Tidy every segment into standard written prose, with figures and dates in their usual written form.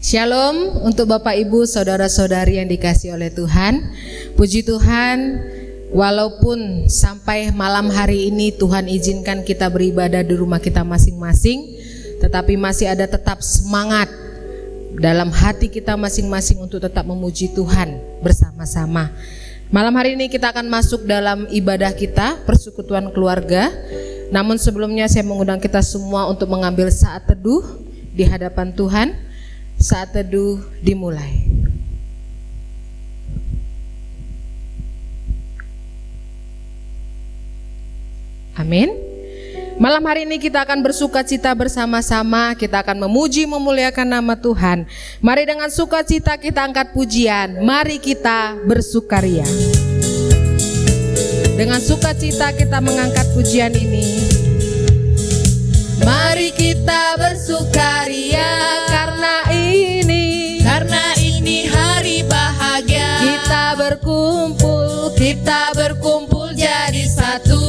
Shalom untuk Bapak Ibu saudara-saudari yang dikasihi oleh Tuhan. Puji Tuhan, walaupun sampai malam hari ini Tuhan izinkan kita beribadah di rumah kita masing-masing, tetapi masih ada tetap semangat dalam hati kita masing-masing untuk tetap memuji Tuhan bersama-sama. Malam hari ini kita akan masuk dalam ibadah kita, persekutuan keluarga. Namun sebelumnya saya mengundang kita semua untuk mengambil saat teduh di hadapan Tuhan. Saat teduh dimulai. Amin. Malam hari ini kita akan bersukacita bersama-sama. Kita akan memuji memuliakan nama Tuhan. Mari dengan sukacita kita angkat pujian. Mari kita bersukaria. Dengan sukacita kita mengangkat pujian ini. Mari kita bersukaria karena ini hari bahagia. Kita berkumpul jadi satu.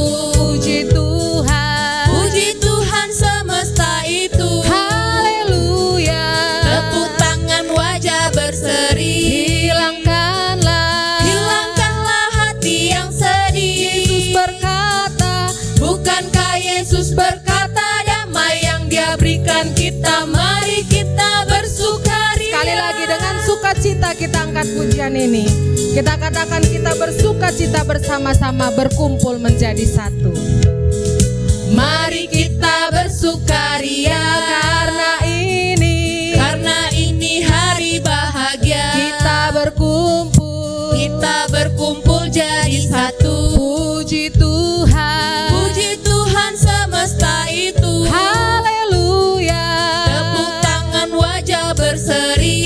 Puji Tuhan semesta itu. Haleluya. Tepuk tangan wajah berseri. Hilangkanlah hati yang sedih. Yesus berkata, bukankah Yesus berkata damai yang Dia berikan kita. Mari kita bersukaria. Sekali lagi dengan sukacita kita angkat pujian ini. Kita katakan kita bersukacita bersama-sama, berkumpul menjadi satu. Mari kita bersukaria karena ini hari bahagia. Kita berkumpul jadi satu. Puji Tuhan semesta itu. Haleluya. Tepuk tangan wajah berseri.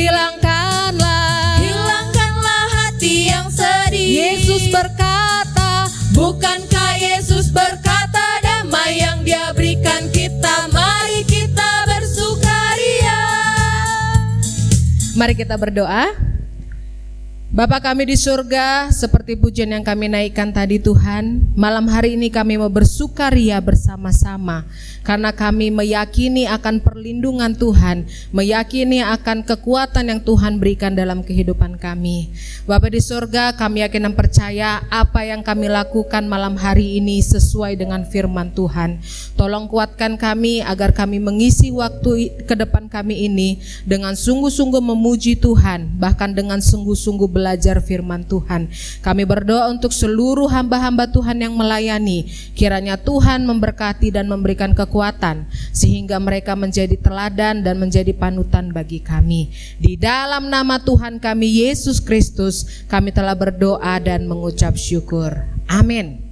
Hilangkanlah hati yang sedih. Yesus berkata, bukankah Yesus berkata damai yang Dia berikan kita. Mari kita bersukaria. Mari kita berdoa. Bapa kami di surga, seperti pujian yang kami naikkan tadi Tuhan, malam hari ini kami mau bersukaria bersama-sama karena kami meyakini akan perlindungan Tuhan, meyakini akan kekuatan yang Tuhan berikan dalam kehidupan kami. Bapa di surga, kami yakin dan percaya apa yang kami lakukan malam hari ini sesuai dengan firman Tuhan. Tolong kuatkan kami agar kami mengisi waktu ke depan kami ini dengan sungguh-sungguh memuji Tuhan, bahkan dengan sungguh-sungguh belajar firman Tuhan. Kami berdoa untuk seluruh hamba-hamba Tuhan yang melayani. Kiranya Tuhan memberkati dan memberikan kekuatan sehingga mereka menjadi teladan dan menjadi panutan bagi kami. Di dalam nama Tuhan kami Yesus Kristus, kami telah berdoa dan mengucap syukur. Amin.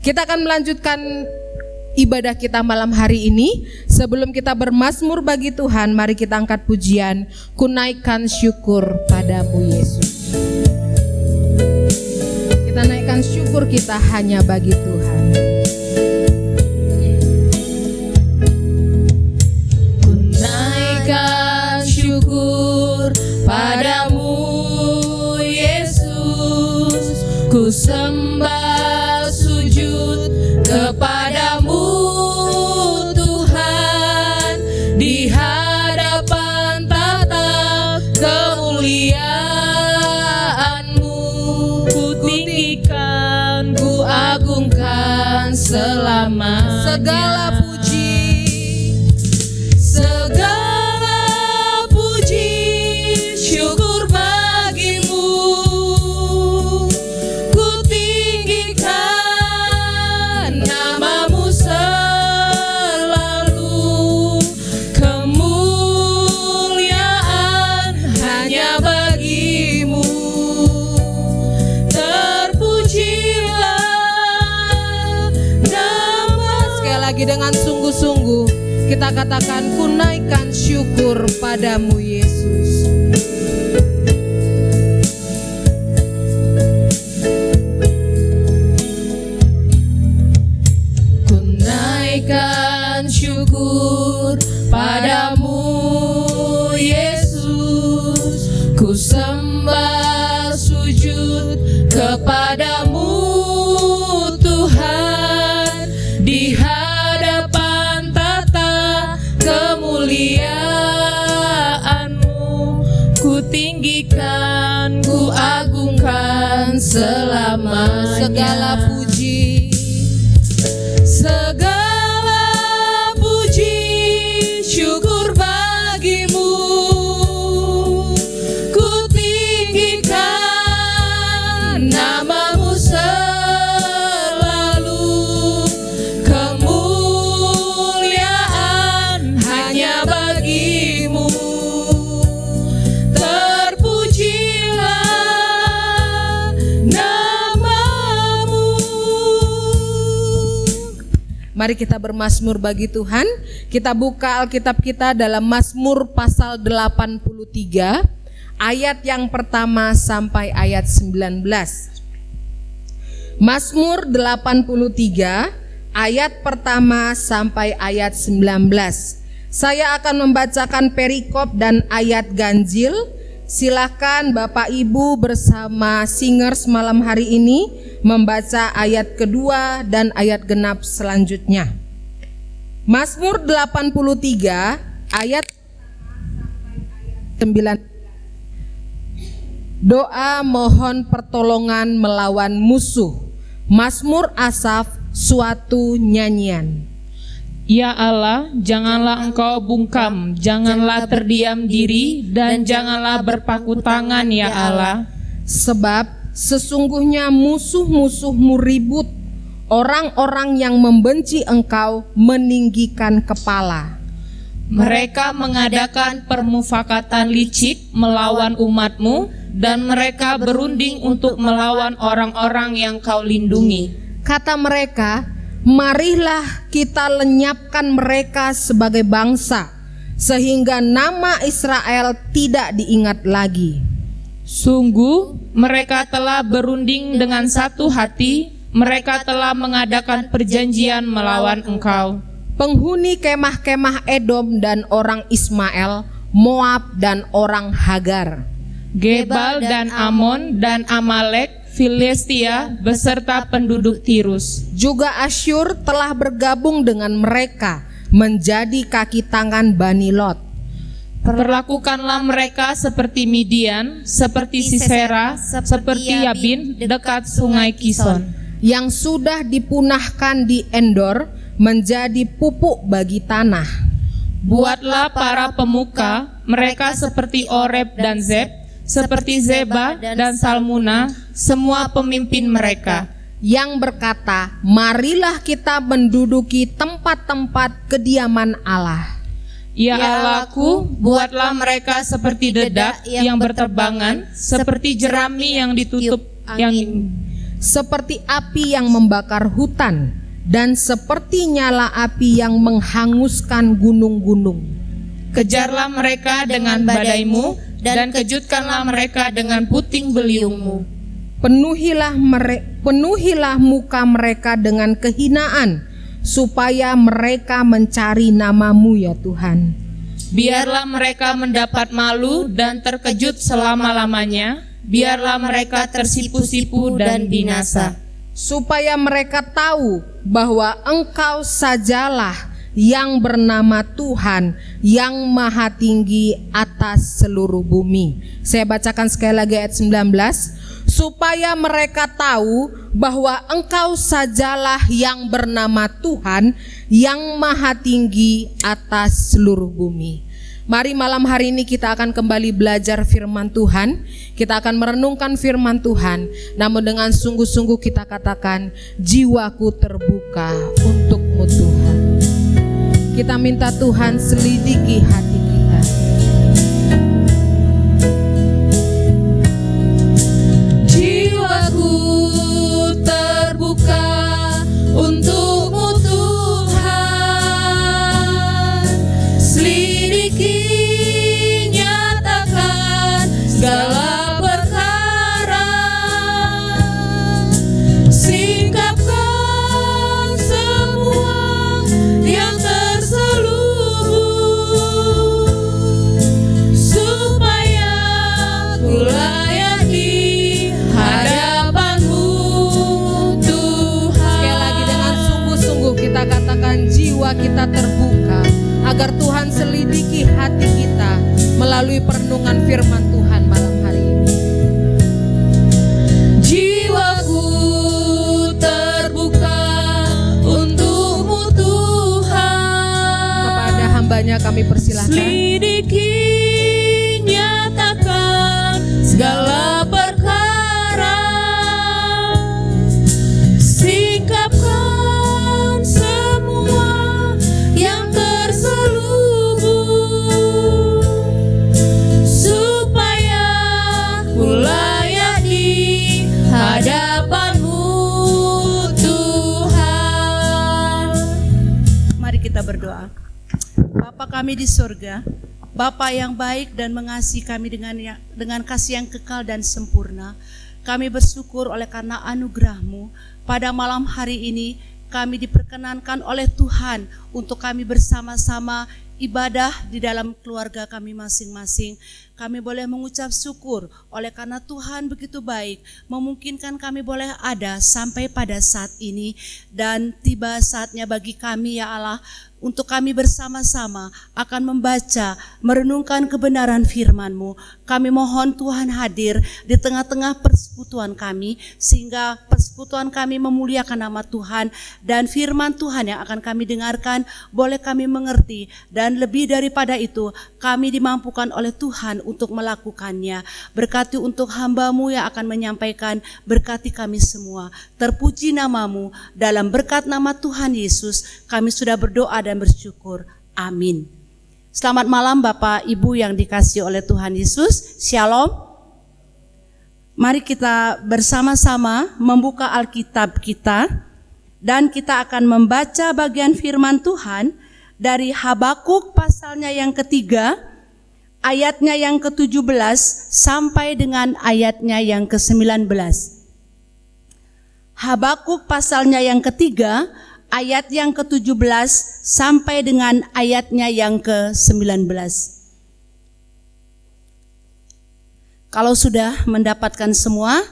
Kita akan melanjutkan ibadah kita malam hari ini. Sebelum kita bermazmur bagi Tuhan, mari kita angkat pujian, ku naikkan syukur padamu Yesus. Kita naikkan syukur kita hanya bagi Tuhan. Ku naikkan syukur padamu Yesus. Ku sembah sujud kepadamu Tuhan, di hadapan tata kemuliaan-Mu. Ku tinggikan, ku agungkan selama segala puji syukur bagimu. Ku tinggikan namamu selalu. Kemuliaan hanya bagimu. Terpujilah nama. Sekali lagi dengan sungguh-sungguh kita katakan, ku naikkan syukur padamu Yesus. Ku naikkan syukur padamu Yesus. Ku sembah sujud kepadamu Tuhan, di hadapan tata kemuliaan-Mu. tinggikan, ku agungkan selamanya. Segala puji, syukur bagimu. Ku tinggikan namamu selalu. Kemuliaan hanya bagimu. Terpujilah namamu. Mari kita bermazmur bagi Tuhan. Kita buka Alkitab kita dalam Mazmur pasal 83, ayat yang pertama sampai ayat 19. Mazmur 83, ayat pertama sampai ayat 19. Saya akan membacakan perikop dan ayat ganjil. Silakan Bapak Ibu bersama singers malam hari ini membaca ayat kedua dan ayat genap selanjutnya. Mazmur 83 ayat 9. Doa mohon pertolongan melawan musuh. Mazmur Asaf, suatu nyanyian. Ya Allah, janganlah Engkau bungkam, janganlah terdiam diri, dan janganlah berpaku tangan, ya Allah. Sebab sesungguhnya musuh-musuhmu ribut, orang-orang yang membenci Engkau meninggikan kepala. Mereka mengadakan permufakatan licik melawan umat-Mu, dan mereka berunding untuk melawan orang-orang yang Kau lindungi. Kata mereka, marilah kita lenyapkan mereka sebagai bangsa, sehingga nama Israel tidak diingat lagi. Sungguh, mereka telah berunding dengan satu hati, mereka telah mengadakan perjanjian melawan Engkau. Penghuni kemah-kemah Edom dan orang Ismael, Moab dan orang Hagar, Gebal dan Amon dan Amalek, Filistia beserta penduduk Tirus. juga Asyur telah bergabung dengan mereka menjadi kaki tangan Bani Lot. Perlakukanlah mereka seperti Midian, seperti Sisera, seperti Yabin dekat sungai Kison. Yang sudah dipunahkan di Endor menjadi pupuk bagi tanah. Buatlah para pemuka, mereka seperti Oreb dan Zeb, seperti Zeba dan Salmuna, semua pemimpin mereka. Yang berkata, marilah kita menduduki tempat-tempat kediaman Allah. Ya Allahku, buatlah mereka seperti dedak yang berterbangan, seperti jerami yang ditutup angin. Seperti api yang membakar hutan, dan seperti nyala api yang menghanguskan gunung-gunung. Kejarlah mereka dengan badai-Mu, dan kejutkanlah mereka dengan puting beliung-Mu. Penuhilah muka mereka dengan kehinaan, supaya mereka mencari nama-Mu ya Tuhan. Biarlah mereka mendapat malu dan terkejut selama-lamanya. Biarlah mereka tersipu-sipu dan binasa. Supaya mereka tahu bahwa Engkau sajalah yang bernama Tuhan, yang maha tinggi atas seluruh bumi. Saya bacakan sekali lagi ayat 19. Supaya mereka tahu bahwa Engkau sajalah yang bernama Tuhan, yang maha tinggi atas seluruh bumi. Mari malam hari ini kita akan kembali belajar firman Tuhan. Kita akan merenungkan firman Tuhan. Namun dengan sungguh-sungguh kita katakan, jiwaku terbuka untuk-Mu Tuhan. Kita minta Tuhan selidiki hati kita. Jiwaku terbuka untuk-Mu Tuhan. Selidiki, nyatakan segala perkara. Singkapkan semua yang terselubung, supaya ku layak di hadapan-Mu Tuhan. Sekali lagi dengan sungguh-sungguh kita katakan, jiwa kita terbuka agar Tuhan selidiki hati kita melalui perenungan firman Tuhan malam selanjutnya kami persilahkan. Selidiki, nyatakan segala perkara, singkapkan semua yang terselubung, supaya ku layak di hadapan-Mu, Tuhan. Mari kita berdoa. Bapa kami di surga, Bapa yang baik dan mengasihi kami dengan kasih yang kekal dan sempurna. Kami bersyukur oleh karena anugerah-Mu. Pada malam hari ini kami diperkenankan oleh Tuhan untuk kami bersama-sama ibadah di dalam keluarga kami masing-masing. Kami boleh mengucap syukur oleh karena Tuhan begitu baik, memungkinkan kami boleh ada sampai pada saat ini. Dan tiba saatnya bagi kami ya Allah, untuk kami bersama-sama akan membaca, merenungkan kebenaran firman-Mu. Kami mohon Tuhan hadir di tengah-tengah persekutuan kami, sehingga persekutuan kami memuliakan nama Tuhan, dan firman Tuhan yang akan kami dengarkan boleh kami mengerti, dan lebih daripada itu kami dimampukan oleh Tuhan untuk melakukannya. Berkati untuk hamba-Mu yang akan menyampaikan, berkati kami semua. Terpuji nama-Mu, dalam berkat nama Tuhan Yesus kami sudah berdoa dan bersyukur. Amin. Selamat malam Bapak Ibu yang dikasihi oleh Tuhan Yesus. Shalom. Mari kita bersama-sama membuka Alkitab kita, dan kita akan membaca bagian firman Tuhan dari Habakuk pasalnya yang ketiga, ayatnya yang ke-17 sampai dengan ayatnya yang ke-19. Habakuk pasalnya yang ketiga, ayat yang ke-17 sampai dengan ayatnya yang ke-19. Kalau sudah mendapatkan semua,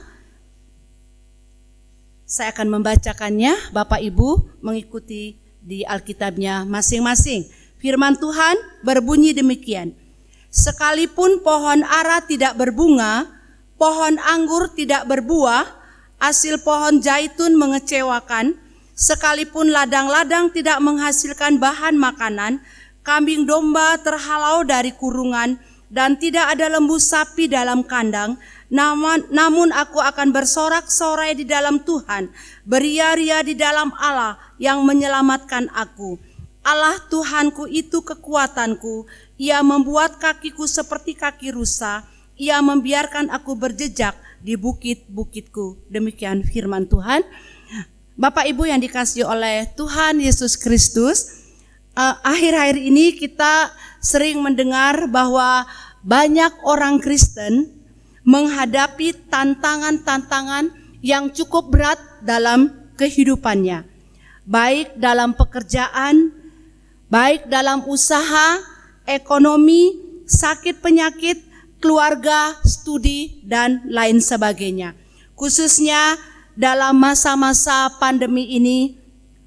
saya akan membacakannya. Bapak Ibu mengikuti di Alkitabnya masing-masing. Firman Tuhan berbunyi demikian. Sekalipun pohon ara tidak berbunga, pohon anggur tidak berbuah, hasil pohon zaitun mengecewakan, sekalipun ladang-ladang tidak menghasilkan bahan makanan, kambing domba terhalau dari kurungan, dan tidak ada lembu sapi dalam kandang, namun aku akan bersorak-sorai di dalam Tuhan, beria-ria di dalam Allah yang menyelamatkan aku. Allah Tuhanku itu kekuatanku, Ia membuat kakiku seperti kaki rusa, Ia membiarkan aku berjejak di bukit-bukitku. Demikian firman Tuhan. Bapak Ibu yang dikasihi oleh Tuhan Yesus Kristus, akhir-akhir ini kita sering mendengar bahwa banyak orang Kristen menghadapi tantangan-tantangan yang cukup berat dalam kehidupannya, baik dalam pekerjaan, baik dalam usaha, ekonomi, sakit penyakit, keluarga, studi, dan lain sebagainya. Khususnya dalam masa-masa pandemi ini,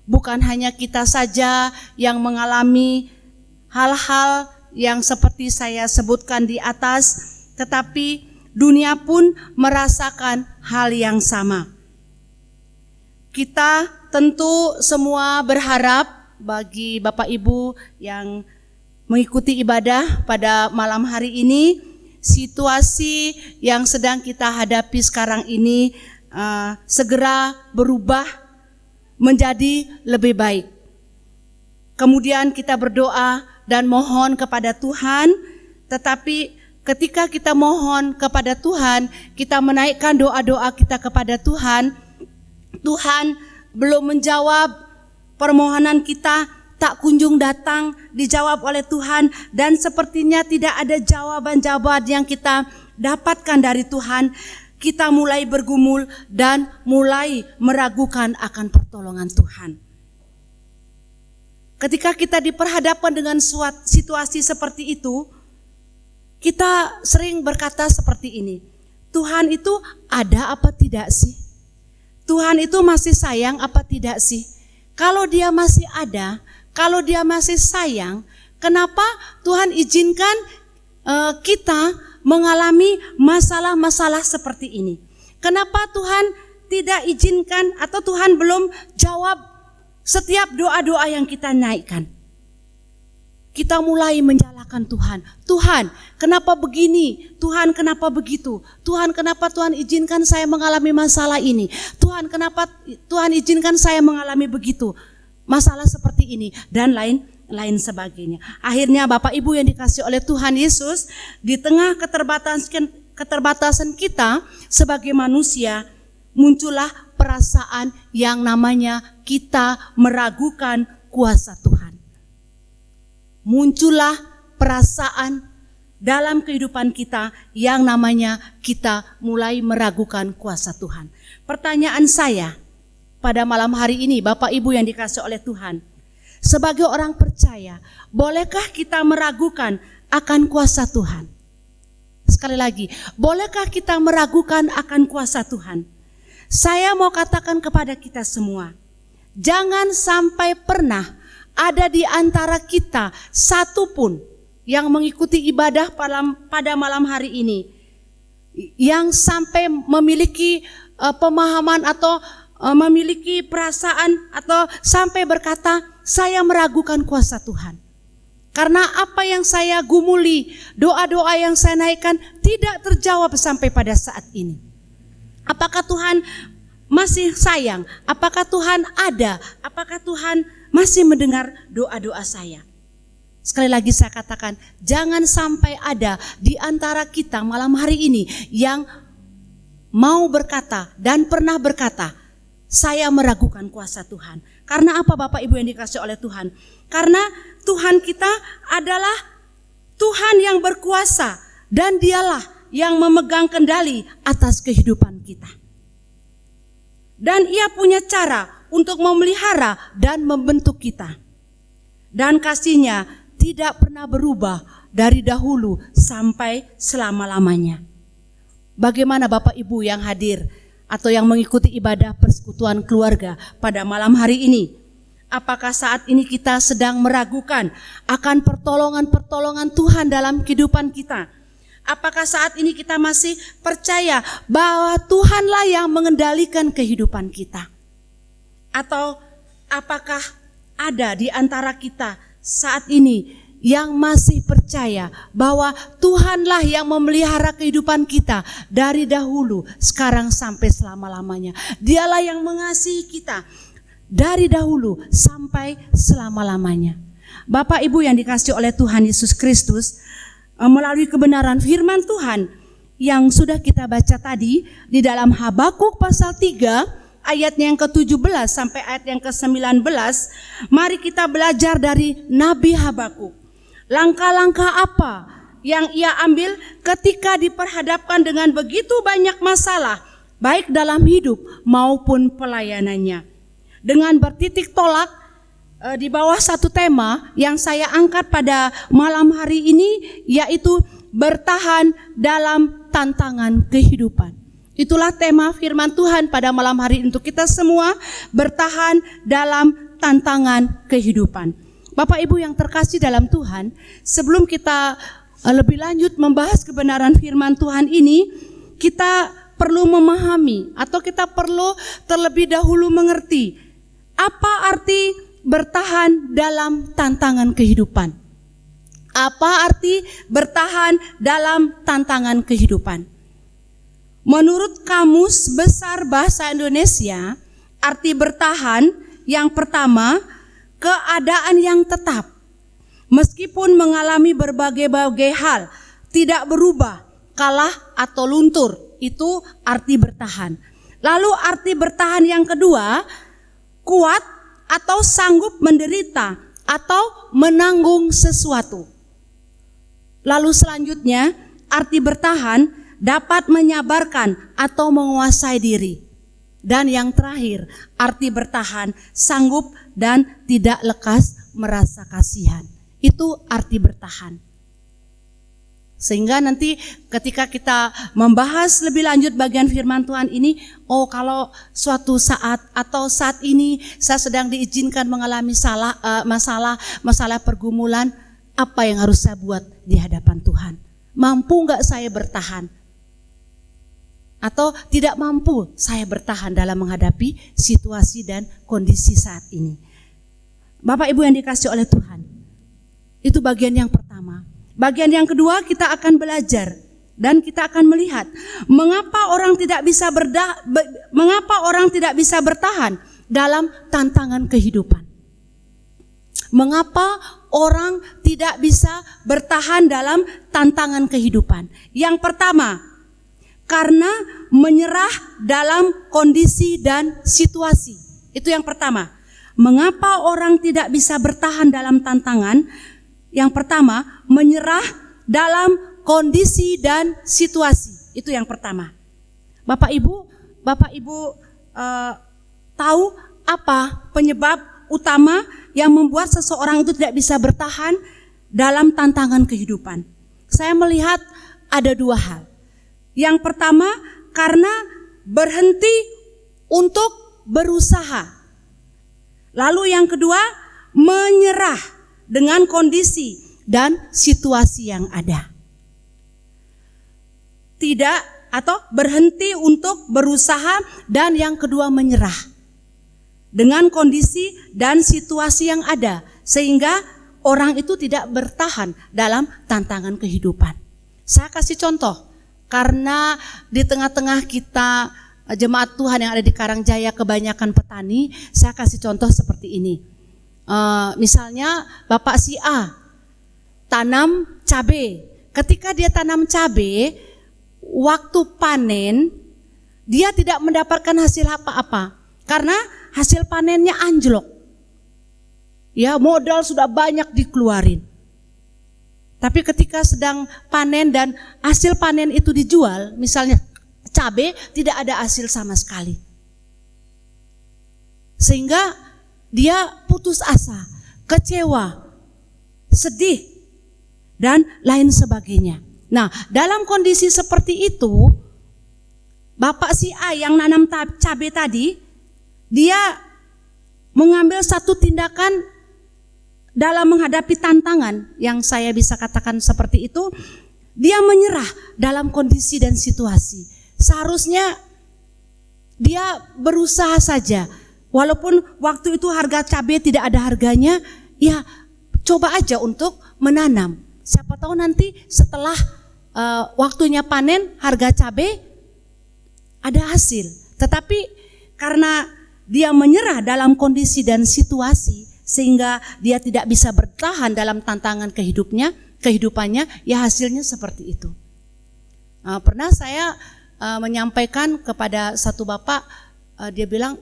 bukan hanya kita saja yang mengalami hal-hal yang seperti saya sebutkan di atas, tetapi dunia pun merasakan hal yang sama. Kita tentu semua berharap bagi Bapak Ibu yang mengikuti ibadah pada malam hari ini, situasi yang sedang kita hadapi sekarang ini segera berubah menjadi lebih baik. Kemudian kita berdoa dan mohon kepada Tuhan, tetapi ketika kita mohon kepada Tuhan, kita menaikkan doa-doa kita kepada Tuhan, Tuhan belum menjawab permohonan kita, tak kunjung datang dijawab oleh Tuhan, dan sepertinya tidak ada jawaban-jawaban yang kita dapatkan dari Tuhan. Kita mulai bergumul dan mulai meragukan akan pertolongan Tuhan. Ketika kita diperhadapkan dengan suatu situasi seperti itu, kita sering berkata seperti ini, Tuhan itu ada apa tidak sih? Tuhan itu masih sayang apa tidak sih? Kalau Dia masih ada, kalau Dia masih sayang, kenapa Tuhan izinkan kita mengalami masalah-masalah seperti ini? Kenapa Tuhan tidak izinkan atau Tuhan belum jawab setiap doa-doa yang kita naikkan? kita mulai menyalahkan Tuhan. Tuhan, kenapa begini? Tuhan, kenapa begitu? Tuhan, kenapa Tuhan izinkan saya mengalami masalah ini? Tuhan, kenapa Tuhan izinkan saya mengalami begitu? Masalah seperti ini dan lain sebagainya. Akhirnya Bapak Ibu yang dikasihi oleh Tuhan Yesus, di tengah keterbatasan kita sebagai manusia, muncullah perasaan yang namanya kita meragukan kuasa Tuhan. Muncullah perasaan dalam kehidupan kita yang namanya kita mulai meragukan kuasa Tuhan. Pertanyaan saya pada malam hari ini, Bapak Ibu yang dikasihi oleh Tuhan, sebagai orang percaya, bolehkah kita meragukan akan kuasa Tuhan? Sekali lagi, bolehkah kita meragukan akan kuasa Tuhan? Saya mau katakan kepada kita semua, jangan sampai pernah ada di antara kita satu pun yang mengikuti ibadah pada malam hari ini yang sampai memiliki pemahaman atau memiliki perasaan atau sampai berkata, saya meragukan kuasa Tuhan. Karena apa yang saya gumuli, doa-doa yang saya naikkan tidak terjawab sampai pada saat ini. Apakah Tuhan masih sayang? Apakah Tuhan ada? Apakah Tuhan masih mendengar doa-doa saya? Sekali lagi saya katakan, jangan sampai ada di antara kita malam hari ini yang mau berkata dan pernah berkata, saya meragukan kuasa Tuhan. Karena apa Bapak Ibu yang dikasihi oleh Tuhan? Karena Tuhan kita adalah Tuhan yang berkuasa dan dialah yang memegang kendali atas kehidupan kita. Dan Ia punya cara untuk memelihara dan membentuk kita. Dan kasih-Nya tidak pernah berubah dari dahulu sampai selama-lamanya. Bagaimana Bapak Ibu yang hadir atau yang mengikuti ibadah persekutuan keluarga pada malam hari ini? Apakah saat ini kita sedang meragukan akan pertolongan-pertolongan Tuhan dalam kehidupan kita? Apakah saat ini kita masih percaya bahwa Tuhanlah yang mengendalikan kehidupan kita? Atau apakah ada di antara kita saat ini yang masih percaya bahwa Tuhanlah yang memelihara kehidupan kita dari dahulu, sekarang sampai selama-lamanya. Dialah yang mengasihi kita dari dahulu sampai selama-lamanya. Bapak Ibu yang dikasihi oleh Tuhan Yesus Kristus, melalui kebenaran firman Tuhan yang sudah kita baca tadi di dalam Habakuk pasal 3 ayat yang ke-17 sampai ayat yang ke-19, mari kita belajar dari Nabi Habakuk. Langkah-langkah apa yang ia ambil ketika diperhadapkan dengan begitu banyak masalah, baik dalam hidup maupun pelayanannya. Dengan bertitik tolak di bawah satu tema yang saya angkat pada malam hari ini, yaitu bertahan dalam tantangan kehidupan. Itulah tema firman Tuhan pada malam hari untuk kita semua, bertahan dalam tantangan kehidupan. Bapak Ibu yang terkasih dalam Tuhan, sebelum kita lebih lanjut membahas kebenaran firman Tuhan ini, kita perlu memahami atau kita perlu terlebih dahulu mengerti apa arti bertahan dalam tantangan kehidupan. Apa arti bertahan dalam tantangan kehidupan? Menurut Kamus Besar Bahasa Indonesia, arti bertahan yang pertama, keadaan yang tetap. Meskipun mengalami berbagai-bagai hal, tidak berubah, kalah atau luntur. Itu arti bertahan. Lalu arti bertahan yang kedua, kuat atau sanggup menderita atau menanggung sesuatu. Lalu selanjutnya, arti bertahan dapat menyabarkan atau menguasai diri. Dan yang terakhir, arti bertahan sanggup dan tidak lekas merasa kasihan. Itu arti bertahan. Sehingga nanti ketika kita membahas lebih lanjut bagian firman Tuhan ini, kalau suatu saat atau saat ini saya sedang diizinkan mengalami masalah pergumulan, apa yang harus saya buat di hadapan Tuhan? Mampu enggak saya bertahan? Atau tidak mampu saya bertahan dalam menghadapi situasi dan kondisi saat ini? Bapak Ibu yang dikasihi oleh Tuhan, Itu bagian yang pertama. Bagian yang kedua, kita akan belajar dan kita akan melihat mengapa orang tidak bisa bertahan dalam tantangan kehidupan. Mengapa orang tidak bisa bertahan dalam tantangan kehidupan? Yang pertama, karena menyerah dalam kondisi dan situasi. Itu yang pertama. Mengapa orang tidak bisa bertahan dalam tantangan? Yang pertama, menyerah dalam kondisi dan situasi. Itu yang pertama. Bapak Ibu tahu apa penyebab utama yang membuat seseorang itu tidak bisa bertahan dalam tantangan kehidupan? Saya melihat ada dua hal. Yang pertama, karena berhenti untuk berusaha. Lalu yang kedua, menyerah dengan kondisi dan situasi yang ada. Tidak, atau berhenti untuk berusaha, dan yang kedua menyerah dengan kondisi dan situasi yang ada, sehingga orang itu tidak bertahan dalam tantangan kehidupan. Saya kasih contoh, karena di tengah-tengah kita jemaat Tuhan yang ada di Karangjaya kebanyakan petani, saya kasih contoh seperti ini. Misalnya Bapak si A tanam cabai. Ketika dia tanam cabai, waktu panen dia tidak mendapatkan hasil apa-apa karena hasil panennya anjlok. Ya, modal sudah banyak dikeluarin. Tapi ketika sedang panen dan hasil panen itu dijual, misalnya cabai, tidak ada hasil sama sekali. Sehingga dia putus asa, kecewa, sedih, dan lain sebagainya. Nah, dalam kondisi seperti itu, Bapak si A yang nanam cabai tadi, dia mengambil satu tindakan dalam menghadapi tantangan yang saya bisa katakan seperti itu. Dia menyerah dalam kondisi dan situasi. Seharusnya dia berusaha saja, walaupun waktu itu harga cabai tidak ada harganya, ya coba aja untuk menanam. Siapa tahu nanti setelah waktunya panen harga cabai ada hasil. Tetapi karena dia menyerah dalam kondisi dan situasi, sehingga dia tidak bisa bertahan dalam tantangan kehidupannya, ya hasilnya seperti itu. Pernah saya menyampaikan kepada satu bapak, dia bilang,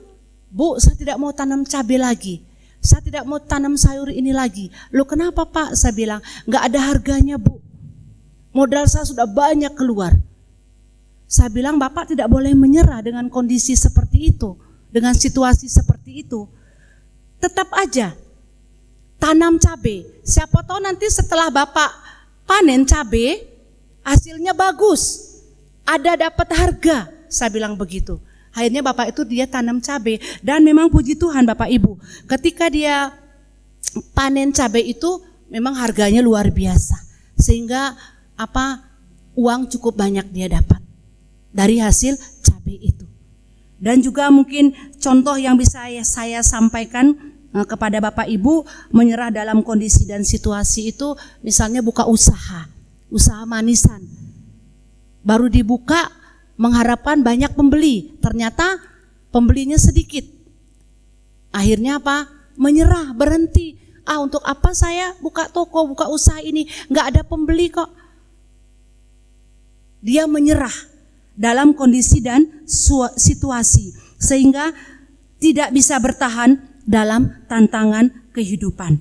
"Bu, saya tidak mau tanam cabai lagi. Saya tidak mau tanam sayur ini lagi." "Loh kenapa Pak?" Saya bilang, "Nggak ada harganya Bu. Modal saya sudah banyak keluar." Saya bilang, "Bapak tidak boleh menyerah dengan kondisi seperti itu, dengan situasi seperti itu. Tetap aja tanam cabai. Siapa tahu nanti setelah Bapak panen cabai, hasilnya bagus, ada dapat harga." Saya bilang begitu. Akhirnya Bapak itu dia tanam cabai, dan memang puji Tuhan Bapak Ibu, ketika dia panen cabai itu memang harganya luar biasa, sehingga uang cukup banyak dia dapat dari hasil cabai itu. Dan juga mungkin contoh yang bisa saya sampaikan kepada Bapak Ibu menyerah dalam kondisi dan situasi itu, misalnya buka usaha manisan. Baru dibuka mengharapkan banyak pembeli, ternyata pembelinya sedikit. Akhirnya menyerah, berhenti. Untuk apa saya buka toko, buka usaha ini, nggak ada pembeli kok. Dia menyerah dalam kondisi dan situasi, sehingga tidak bisa bertahan dalam tantangan kehidupan.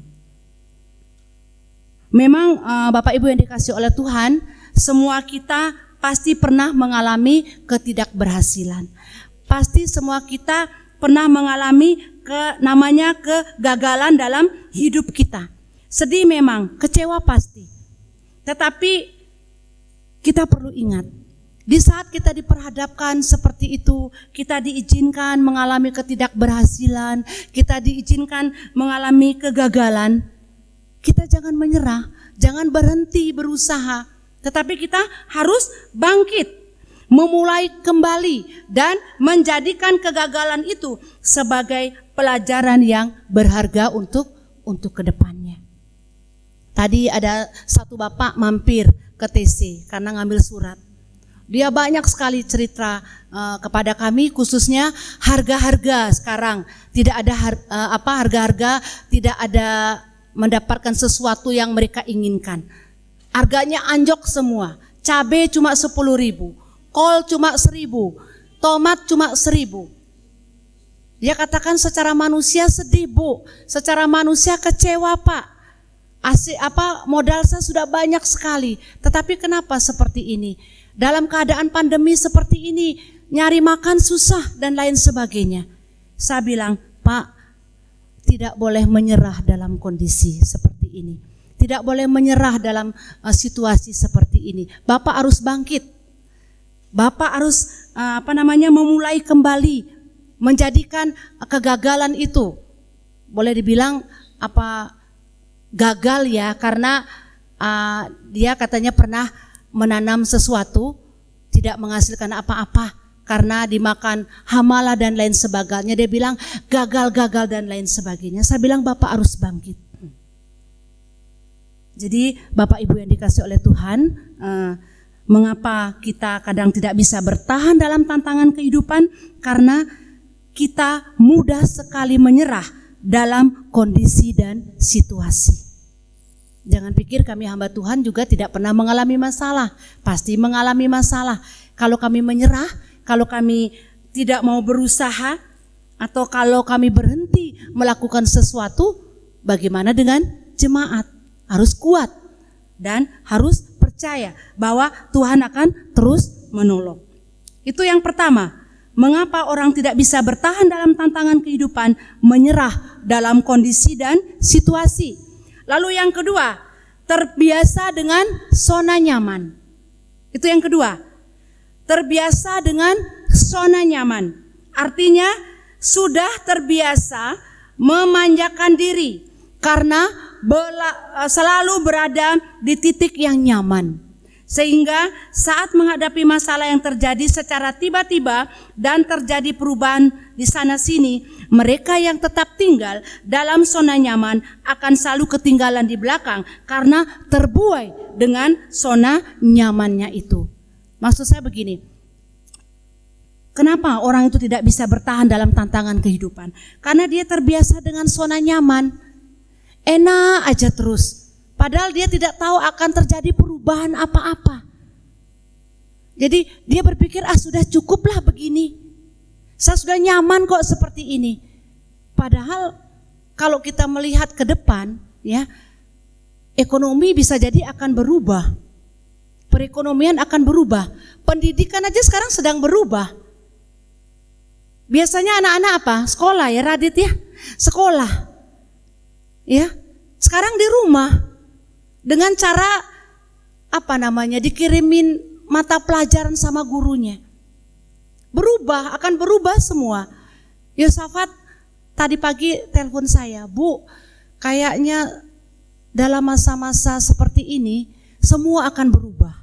Memang Bapak Ibu yang dikasihi oleh Tuhan, semua kita pasti pernah mengalami ketidakberhasilan. Pasti semua kita pernah mengalami namanya kegagalan dalam hidup kita. Sedih memang, kecewa pasti. Tetapi kita perlu ingat, di saat kita diperhadapkan seperti itu, kita diizinkan mengalami ketidakberhasilan, kita diizinkan mengalami kegagalan, kita jangan menyerah, jangan berhenti berusaha, tetapi kita harus bangkit, memulai kembali, dan menjadikan kegagalan itu sebagai pelajaran yang berharga untuk kedepannya. Tadi ada satu bapak mampir ke TC karena ngambil surat. Dia banyak sekali cerita kepada kami, khususnya harga-harga sekarang tidak ada harga-harga tidak ada mendapatkan sesuatu yang mereka inginkan. Harganya anjok semua. Cabai cuma 10.000, kol cuma 1.000, tomat cuma 1.000. Dia katakan secara manusia sedih, Bu. Secara manusia kecewa, Pak. Modal saya sudah banyak sekali. Tetapi kenapa seperti ini? Dalam keadaan pandemi seperti ini, nyari makan susah dan lain sebagainya. Saya bilang, Pak, tidak boleh menyerah dalam kondisi seperti ini. Tidak boleh menyerah dalam situasi seperti ini. Bapak harus bangkit. Bapak harus memulai kembali, menjadikan kegagalan itu boleh dibilang gagal ya, karena dia katanya pernah menanam sesuatu tidak menghasilkan apa-apa karena dimakan hamalah dan lain sebagainya. Dia bilang gagal dan lain sebagainya. Saya bilang Bapak harus bangkit. Jadi Bapak Ibu yang dikasih oleh Tuhan, mengapa kita kadang tidak bisa bertahan dalam tantangan kehidupan? Karena kita mudah sekali menyerah dalam kondisi dan situasi. Jangan pikir kami hamba Tuhan juga tidak pernah mengalami masalah. Pasti mengalami masalah. Kalau kami menyerah, kalau kami tidak mau berusaha, atau kalau kami berhenti melakukan sesuatu, bagaimana dengan jemaat? Harus kuat dan harus percaya bahwa Tuhan akan terus menolong. Itu yang pertama. Mengapa orang tidak bisa bertahan dalam tantangan kehidupan? Menyerah dalam kondisi dan situasi. Lalu yang kedua, terbiasa dengan zona nyaman. Itu yang kedua, terbiasa dengan zona nyaman. Artinya sudah terbiasa memanjakan diri karena selalu berada di titik yang nyaman. Sehingga saat menghadapi masalah yang terjadi secara tiba-tiba dan terjadi perubahan di sana sini, mereka yang tetap tinggal dalam zona nyaman akan selalu ketinggalan di belakang karena terbuai dengan zona nyamannya itu. Maksud saya begini, kenapa orang itu tidak bisa bertahan dalam tantangan kehidupan? Karena dia terbiasa dengan zona nyaman, enak aja terus. Padahal dia tidak tahu akan terjadi perubahan apa-apa. Jadi dia berpikir sudah cukuplah begini. Saya sudah nyaman kok seperti ini. Padahal kalau kita melihat ke depan ya, ekonomi bisa jadi akan berubah. Perekonomian akan berubah. Pendidikan aja sekarang sedang berubah. Biasanya anak-anak apa? Sekolah ya, Radit ya. Sekolah. Ya. Sekarang di rumah. Dengan cara dikirimin mata pelajaran sama gurunya. Berubah, akan berubah semua. Yosafat tadi pagi telepon saya, Bu, kayaknya dalam masa-masa seperti ini semua akan berubah.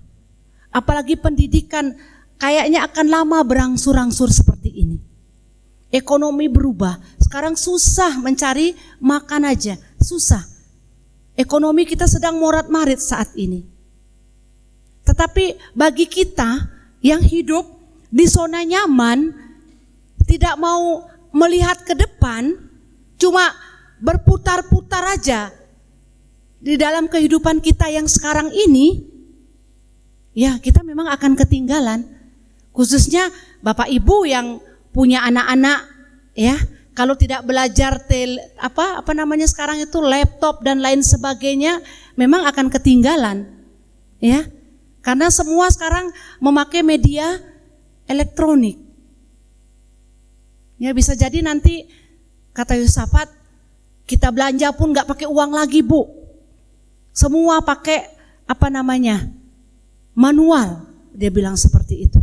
Apalagi pendidikan kayaknya akan lama berangsur-angsur seperti ini. Ekonomi berubah, sekarang susah mencari makan aja, susah. Ekonomi kita sedang morat-marit saat ini. Tetapi bagi kita yang hidup di zona nyaman, tidak mau melihat ke depan, cuma berputar-putar aja di dalam kehidupan kita yang sekarang ini, ya kita memang akan ketinggalan. Khususnya Bapak Ibu yang punya anak-anak ya, kalau tidak belajar sekarang itu laptop dan lain sebagainya, memang akan ketinggalan. Ya. Karena semua sekarang memakai media elektronik. Ya, bisa jadi nanti kata Yosafat, kita belanja pun enggak pakai uang lagi, Bu. Semua pakai manual. Dia bilang seperti itu.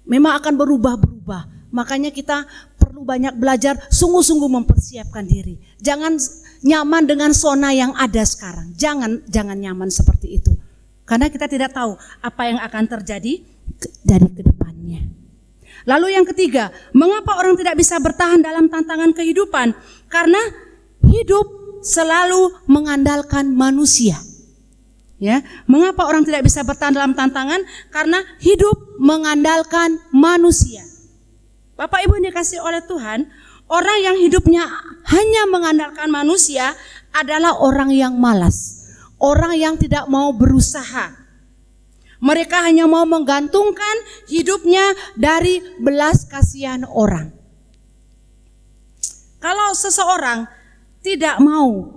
Memang akan berubah-berubah. Makanya kita perlu banyak belajar, sungguh-sungguh mempersiapkan diri. Jangan nyaman dengan zona yang ada sekarang. Jangan nyaman seperti itu. Karena kita tidak tahu apa yang akan terjadi dari kedepannya. Lalu yang ketiga, mengapa orang tidak bisa bertahan dalam tantangan kehidupan? Karena hidup selalu mengandalkan manusia. Ya, mengapa orang tidak bisa bertahan dalam tantangan? Karena hidup mengandalkan manusia. Bapak Ibu yang dikasihi oleh Tuhan, orang yang hidupnya hanya mengandalkan manusia adalah orang yang malas, orang yang tidak mau berusaha. Mereka hanya mau menggantungkan hidupnya dari belas kasihan orang. Kalau seseorang tidak mau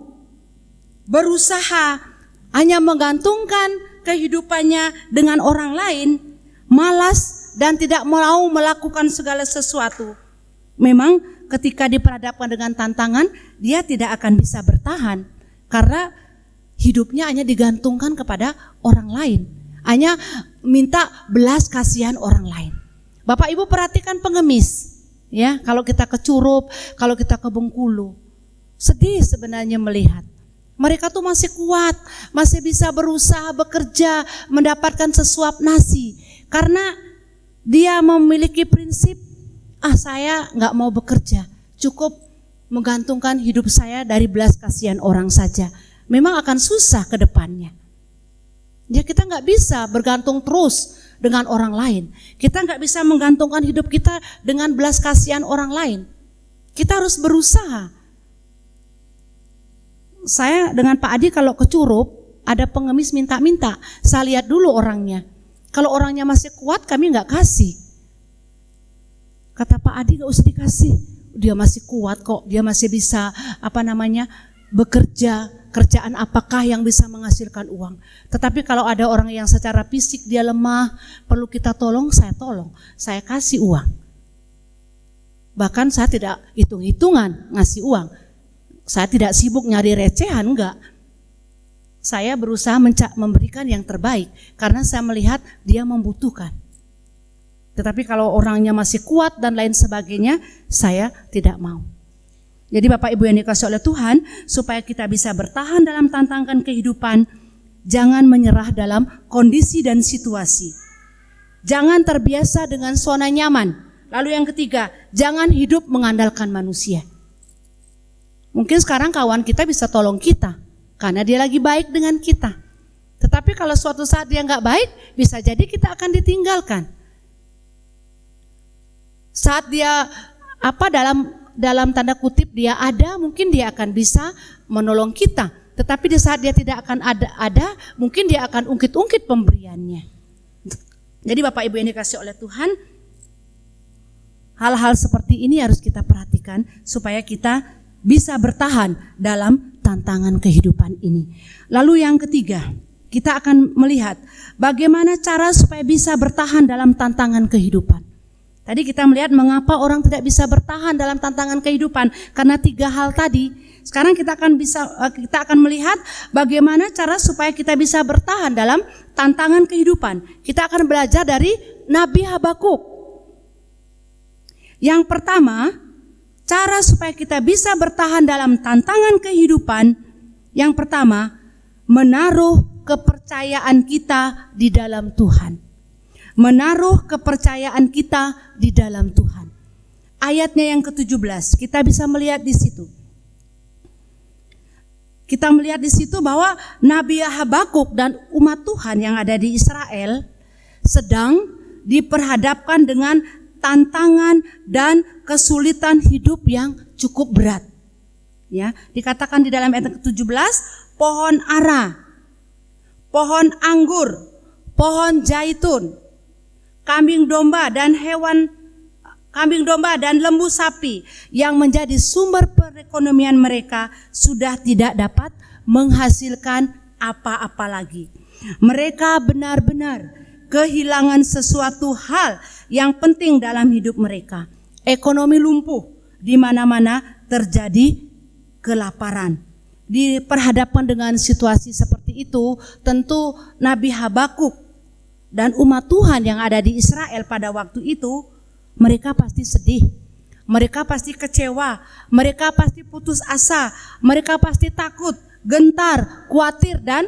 berusaha, hanya menggantungkan kehidupannya dengan orang lain, malas dan tidak mau melakukan segala sesuatu, memang ketika diperhadapkan dengan tantangan, dia tidak akan bisa bertahan karena hidupnya hanya digantungkan kepada orang lain, hanya minta belas kasihan orang lain. Bapak Ibu perhatikan pengemis, ya, kalau kita ke Curup, kalau kita ke Bengkulu, sedih sebenarnya melihat mereka tuh masih kuat, masih bisa berusaha bekerja, mendapatkan sesuap nasi, karena dia memiliki prinsip, saya nggak mau bekerja, cukup menggantungkan hidup saya dari belas kasihan orang saja. Memang akan susah ke depannya. Ya, kita nggak bisa bergantung terus dengan orang lain. Kita nggak bisa menggantungkan hidup kita dengan belas kasihan orang lain. Kita harus berusaha. Saya dengan Pak Adi kalau ke Curup, ada pengemis minta-minta, saya lihat dulu orangnya. Kalau orangnya masih kuat, kami nggak kasih. Kata Pak Adi, nggak usah dikasih, dia masih kuat kok, dia masih bisa bekerja, kerjaan apakah yang bisa menghasilkan uang. Tetapi kalau ada orang yang secara fisik dia lemah, perlu kita tolong, saya kasih uang. Bahkan saya tidak hitung-hitungan ngasih uang. Saya tidak sibuk nyari recehan, enggak. Saya berusaha memberikan yang terbaik karena saya melihat dia membutuhkan. Tetapi kalau orangnya masih kuat dan lain sebagainya, saya tidak mau. Jadi Bapak Ibu yang dikasihi oleh Tuhan, supaya kita bisa bertahan dalam tantangan kehidupan, jangan menyerah dalam kondisi dan situasi. Jangan terbiasa dengan zona nyaman. Lalu yang ketiga, jangan hidup mengandalkan manusia. Mungkin sekarang kawan kita bisa tolong kita karena dia lagi baik dengan kita. Tetapi kalau suatu saat dia nggak baik, bisa jadi kita akan ditinggalkan. Saat dia dalam tanda kutip dia ada, mungkin dia akan bisa menolong kita. Tetapi di saat dia tidak akan ada, mungkin dia akan ungkit-ungkit pemberiannya. Jadi Bapak Ibu yang dikasihi oleh Tuhan, hal-hal seperti ini harus kita perhatikan supaya kita bisa bertahan dalam tantangan kehidupan ini. Lalu yang ketiga, kita akan melihat bagaimana cara supaya bisa bertahan dalam tantangan kehidupan. Tadi kita melihat mengapa orang tidak bisa bertahan dalam tantangan kehidupan, karena 3 hal tadi. Sekarang kita akan melihat bagaimana cara supaya kita bisa bertahan dalam tantangan kehidupan. Kita akan belajar dari Nabi Habakuk. Yang pertama, cara supaya kita bisa bertahan dalam tantangan kehidupan, yang pertama, menaruh kepercayaan kita di dalam Tuhan. Menaruh kepercayaan kita di dalam Tuhan. Ayatnya yang ke-17, kita bisa melihat di situ. Kita melihat di situ bahwa Nabi Habakuk dan umat Tuhan yang ada di Israel sedang diperhadapkan dengan tantangan dan kesulitan hidup yang cukup berat. Ya, dikatakan di dalam ayat ke-17, pohon ara, pohon anggur, pohon zaitun, kambing domba dan lembu sapi yang menjadi sumber perekonomian mereka sudah tidak dapat menghasilkan apa-apa lagi. Mereka benar-benar kehilangan sesuatu hal yang penting dalam hidup mereka. Ekonomi lumpuh, di mana-mana terjadi kelaparan. Diperhadapkan dengan situasi seperti itu, tentu Nabi Habakuk dan umat Tuhan yang ada di Israel pada waktu itu, mereka pasti sedih, mereka pasti kecewa, mereka pasti putus asa, mereka pasti takut, gentar, khawatir dan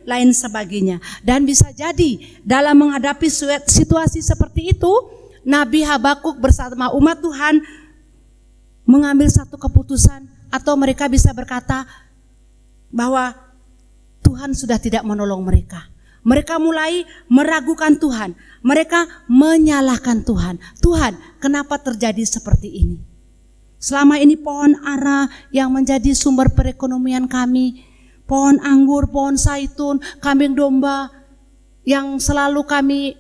lain sebagainya. Dan bisa jadi dalam menghadapi situasi seperti itu, Nabi Habakuk bersama umat Tuhan mengambil satu keputusan, atau mereka bisa berkata bahwa Tuhan sudah tidak menolong mereka. Mereka mulai meragukan Tuhan. Mereka menyalahkan Tuhan. Tuhan, kenapa terjadi seperti ini? Selama ini pohon ara yang menjadi sumber perekonomian kami, pohon anggur, pohon zaitun, kambing domba yang selalu kami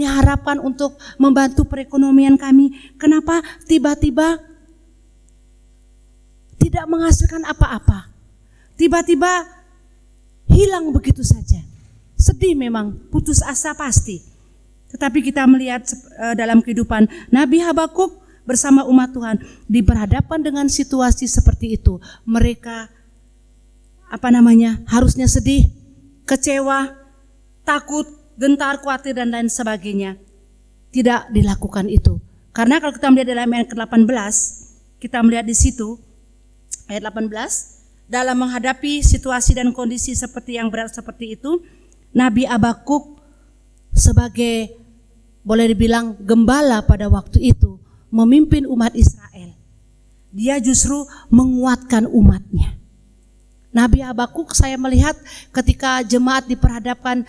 harapkan untuk membantu perekonomian kami, kenapa tiba-tiba tidak menghasilkan apa-apa? Tiba-tiba hilang begitu saja. Sedih memang, putus asa pasti. Tetapi kita melihat dalam kehidupan Nabi Habakuk bersama umat Tuhan diperhadapkan dengan situasi seperti itu. Mereka harusnya sedih, kecewa, takut, gentar, khawatir dan lain sebagainya. Tidak dilakukan itu. Karena kalau kita melihat dalam ayat ke-18, kita melihat di situ ayat 18, dalam menghadapi situasi dan kondisi seperti yang berat seperti itu, Nabi Habakuk sebagai boleh dibilang gembala pada waktu itu memimpin umat Israel. Dia justru menguatkan umatnya. Nabi Habakuk saya melihat ketika jemaat diperhadapkan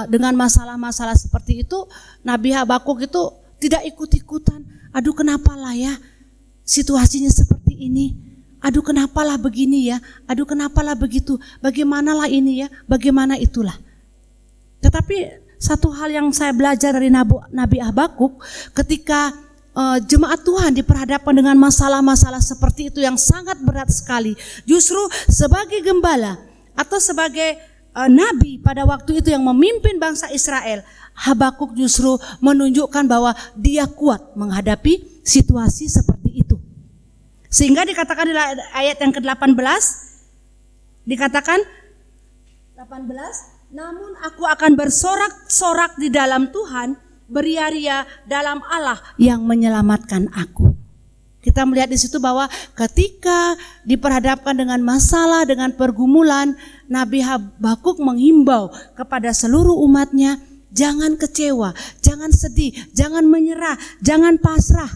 dengan masalah-masalah seperti itu, Nabi Habakuk itu tidak ikut-ikutan. Aduh kenapalah ya situasinya seperti ini. Aduh kenapalah begini ya. Aduh kenapalah begitu. Bagaimanalah ini ya. Bagaimana itulah. Tetapi satu hal yang saya belajar dari Nabi Habakuk ketika jemaat Tuhan diperhadapkan dengan masalah-masalah seperti itu yang sangat berat sekali. Justru sebagai gembala atau sebagai nabi pada waktu itu yang memimpin bangsa Israel, Habakuk justru menunjukkan bahwa dia kuat menghadapi situasi seperti itu. Sehingga dikatakan di ayat yang ke-18, dikatakan 18, namun aku akan bersorak-sorak di dalam Tuhan, beria-ria dalam Allah yang menyelamatkan aku. Kita melihat di situ bahwa ketika diperhadapkan dengan masalah, dengan pergumulan, Nabi Habakuk menghimbau kepada seluruh umatnya, jangan kecewa, jangan sedih, jangan menyerah, jangan pasrah.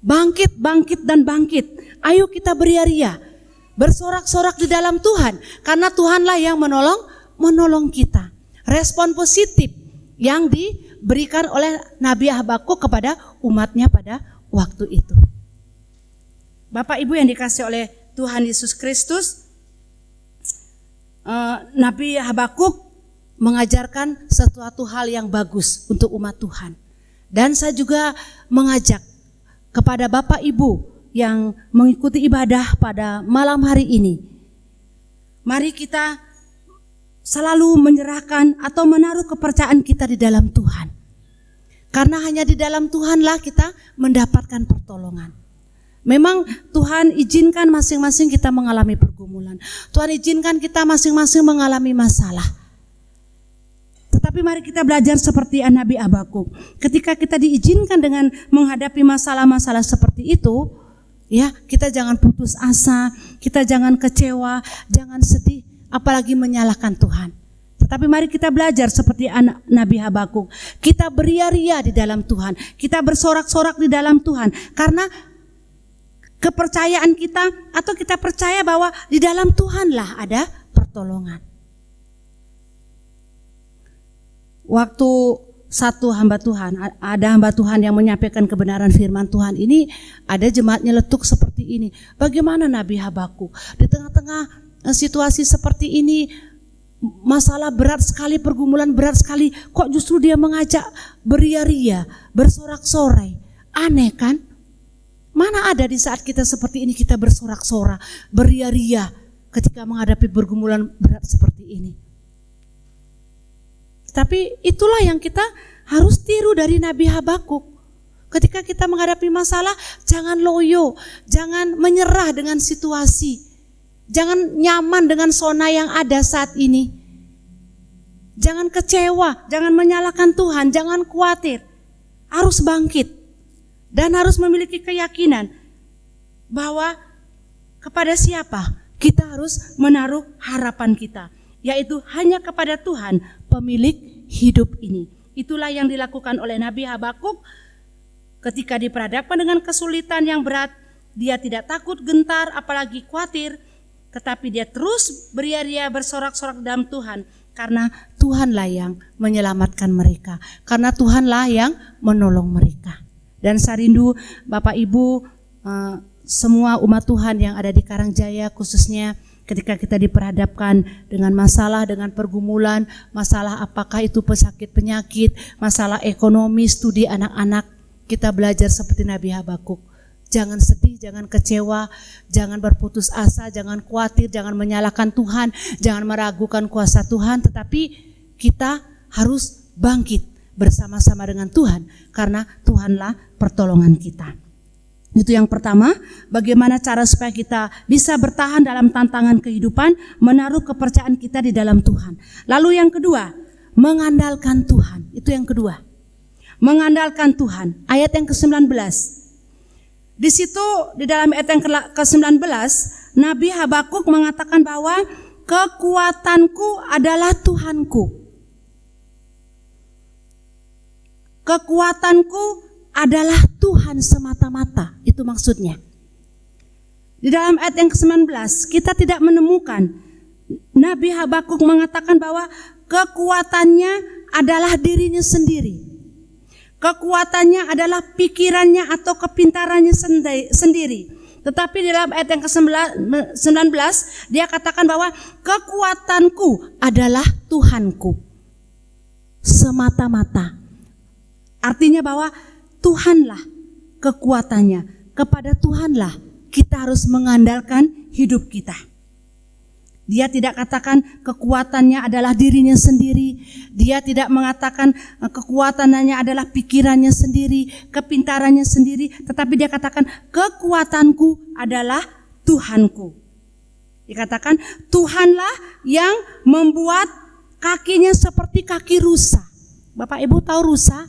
Bangkit, bangkit dan bangkit. Ayo kita beria-ria, bersorak-sorak di dalam Tuhan, karena Tuhanlah yang menolong kita. Respon positif yang diberikan oleh Nabi Habakuk kepada umatnya pada waktu itu. Bapak Ibu yang dikasihi oleh Tuhan Yesus Kristus, Nabi Habakuk mengajarkan sesuatu hal yang bagus untuk umat Tuhan. Dan saya juga mengajak kepada Bapak Ibu yang mengikuti ibadah pada malam hari ini, mari kita selalu menyerahkan atau menaruh kepercayaan kita di dalam Tuhan. Karena hanya di dalam Tuhanlah kita mendapatkan pertolongan. Memang Tuhan izinkan masing-masing kita mengalami pergumulan. Tuhan izinkan kita masing-masing mengalami masalah. Tetapi mari kita belajar seperti Nabi Habakuk. Ketika kita diizinkan dengan menghadapi masalah-masalah seperti itu, ya, kita jangan putus asa, kita jangan kecewa, jangan sedih, apalagi menyalahkan Tuhan. Tetapi mari kita belajar seperti Nabi Habakuk. Kita beria-ria di dalam Tuhan, kita bersorak-sorak di dalam Tuhan, karena kepercayaan kita atau kita percaya bahwa di dalam Tuhanlah ada pertolongan. Waktu satu hamba Tuhan, ada hamba Tuhan yang menyampaikan kebenaran firman Tuhan ini, ada jemaatnya letuk seperti ini. Bagaimana Nabi Habakuk di tengah-tengah situasi seperti ini, masalah berat sekali, pergumulan berat sekali, kok justru dia mengajak beria-ria, bersorak-sorai? Aneh kan? Mana ada di saat kita seperti ini kita bersorak-sorak, beria-ria ketika menghadapi pergumulan berat seperti ini. Tapi itulah yang kita harus tiru dari Nabi Habakuk. Ketika kita menghadapi masalah, jangan loyo, jangan menyerah dengan situasi, jangan nyaman dengan zona yang ada saat ini. Jangan kecewa, jangan menyalahkan Tuhan, jangan khawatir. Harus bangkit dan harus memiliki keyakinan bahwa kepada siapa kita harus menaruh harapan kita, yaitu hanya kepada Tuhan, pemilik hidup ini. Itulah yang dilakukan oleh Nabi Habakuk ketika diperhadapkan dengan kesulitan yang berat, dia tidak takut gentar apalagi khawatir, tetapi dia terus beria-ria bersorak-sorak dalam Tuhan, karena Tuhanlah yang menyelamatkan mereka, karena Tuhanlah yang menolong mereka. Dan saya rindu Bapak Ibu, semua umat Tuhan yang ada di Karangjaya, khususnya ketika kita diperhadapkan dengan masalah, dengan pergumulan, masalah apakah itu pesakit penyakit, masalah ekonomi, studi anak-anak, kita belajar seperti Nabi Habakuk. Jangan sedih, jangan kecewa, jangan berputus asa, jangan khawatir, jangan menyalahkan Tuhan, jangan meragukan kuasa Tuhan, tetapi kita harus bangkit bersama-sama dengan Tuhan, karena Tuhanlah pertolongan kita. Itu yang pertama, bagaimana cara supaya kita bisa bertahan dalam tantangan kehidupan, menaruh kepercayaan kita di dalam Tuhan. Lalu yang kedua, mengandalkan Tuhan. Itu yang kedua, mengandalkan Tuhan. Ayat yang ke-19. Di situ di dalam ayat yang ke-19, Nabi Habakuk mengatakan bahwa kekuatanku adalah Tuhanku. Kekuatanku adalah Tuhan semata-mata. Itu maksudnya. Di dalam ayat yang ke-19 kita tidak menemukan Nabi Habakuk mengatakan bahwa kekuatannya adalah dirinya sendiri. Kekuatannya adalah pikirannya atau kepintarannya sendiri. Tetapi di dalam ayat yang ke-19 dia katakan bahwa kekuatanku adalah Tuhanku semata-mata. Artinya bahwa Tuhanlah kekuatannya, kepada Tuhanlah kita harus mengandalkan hidup kita. Dia tidak katakan kekuatannya adalah dirinya sendiri. Dia tidak mengatakan kekuatannya adalah pikirannya sendiri, kepintarannya sendiri. Tetapi dia katakan kekuatanku adalah Tuhanku. Dikatakan Tuhanlah yang membuat kakinya seperti kaki rusa. Bapak Ibu tahu rusa?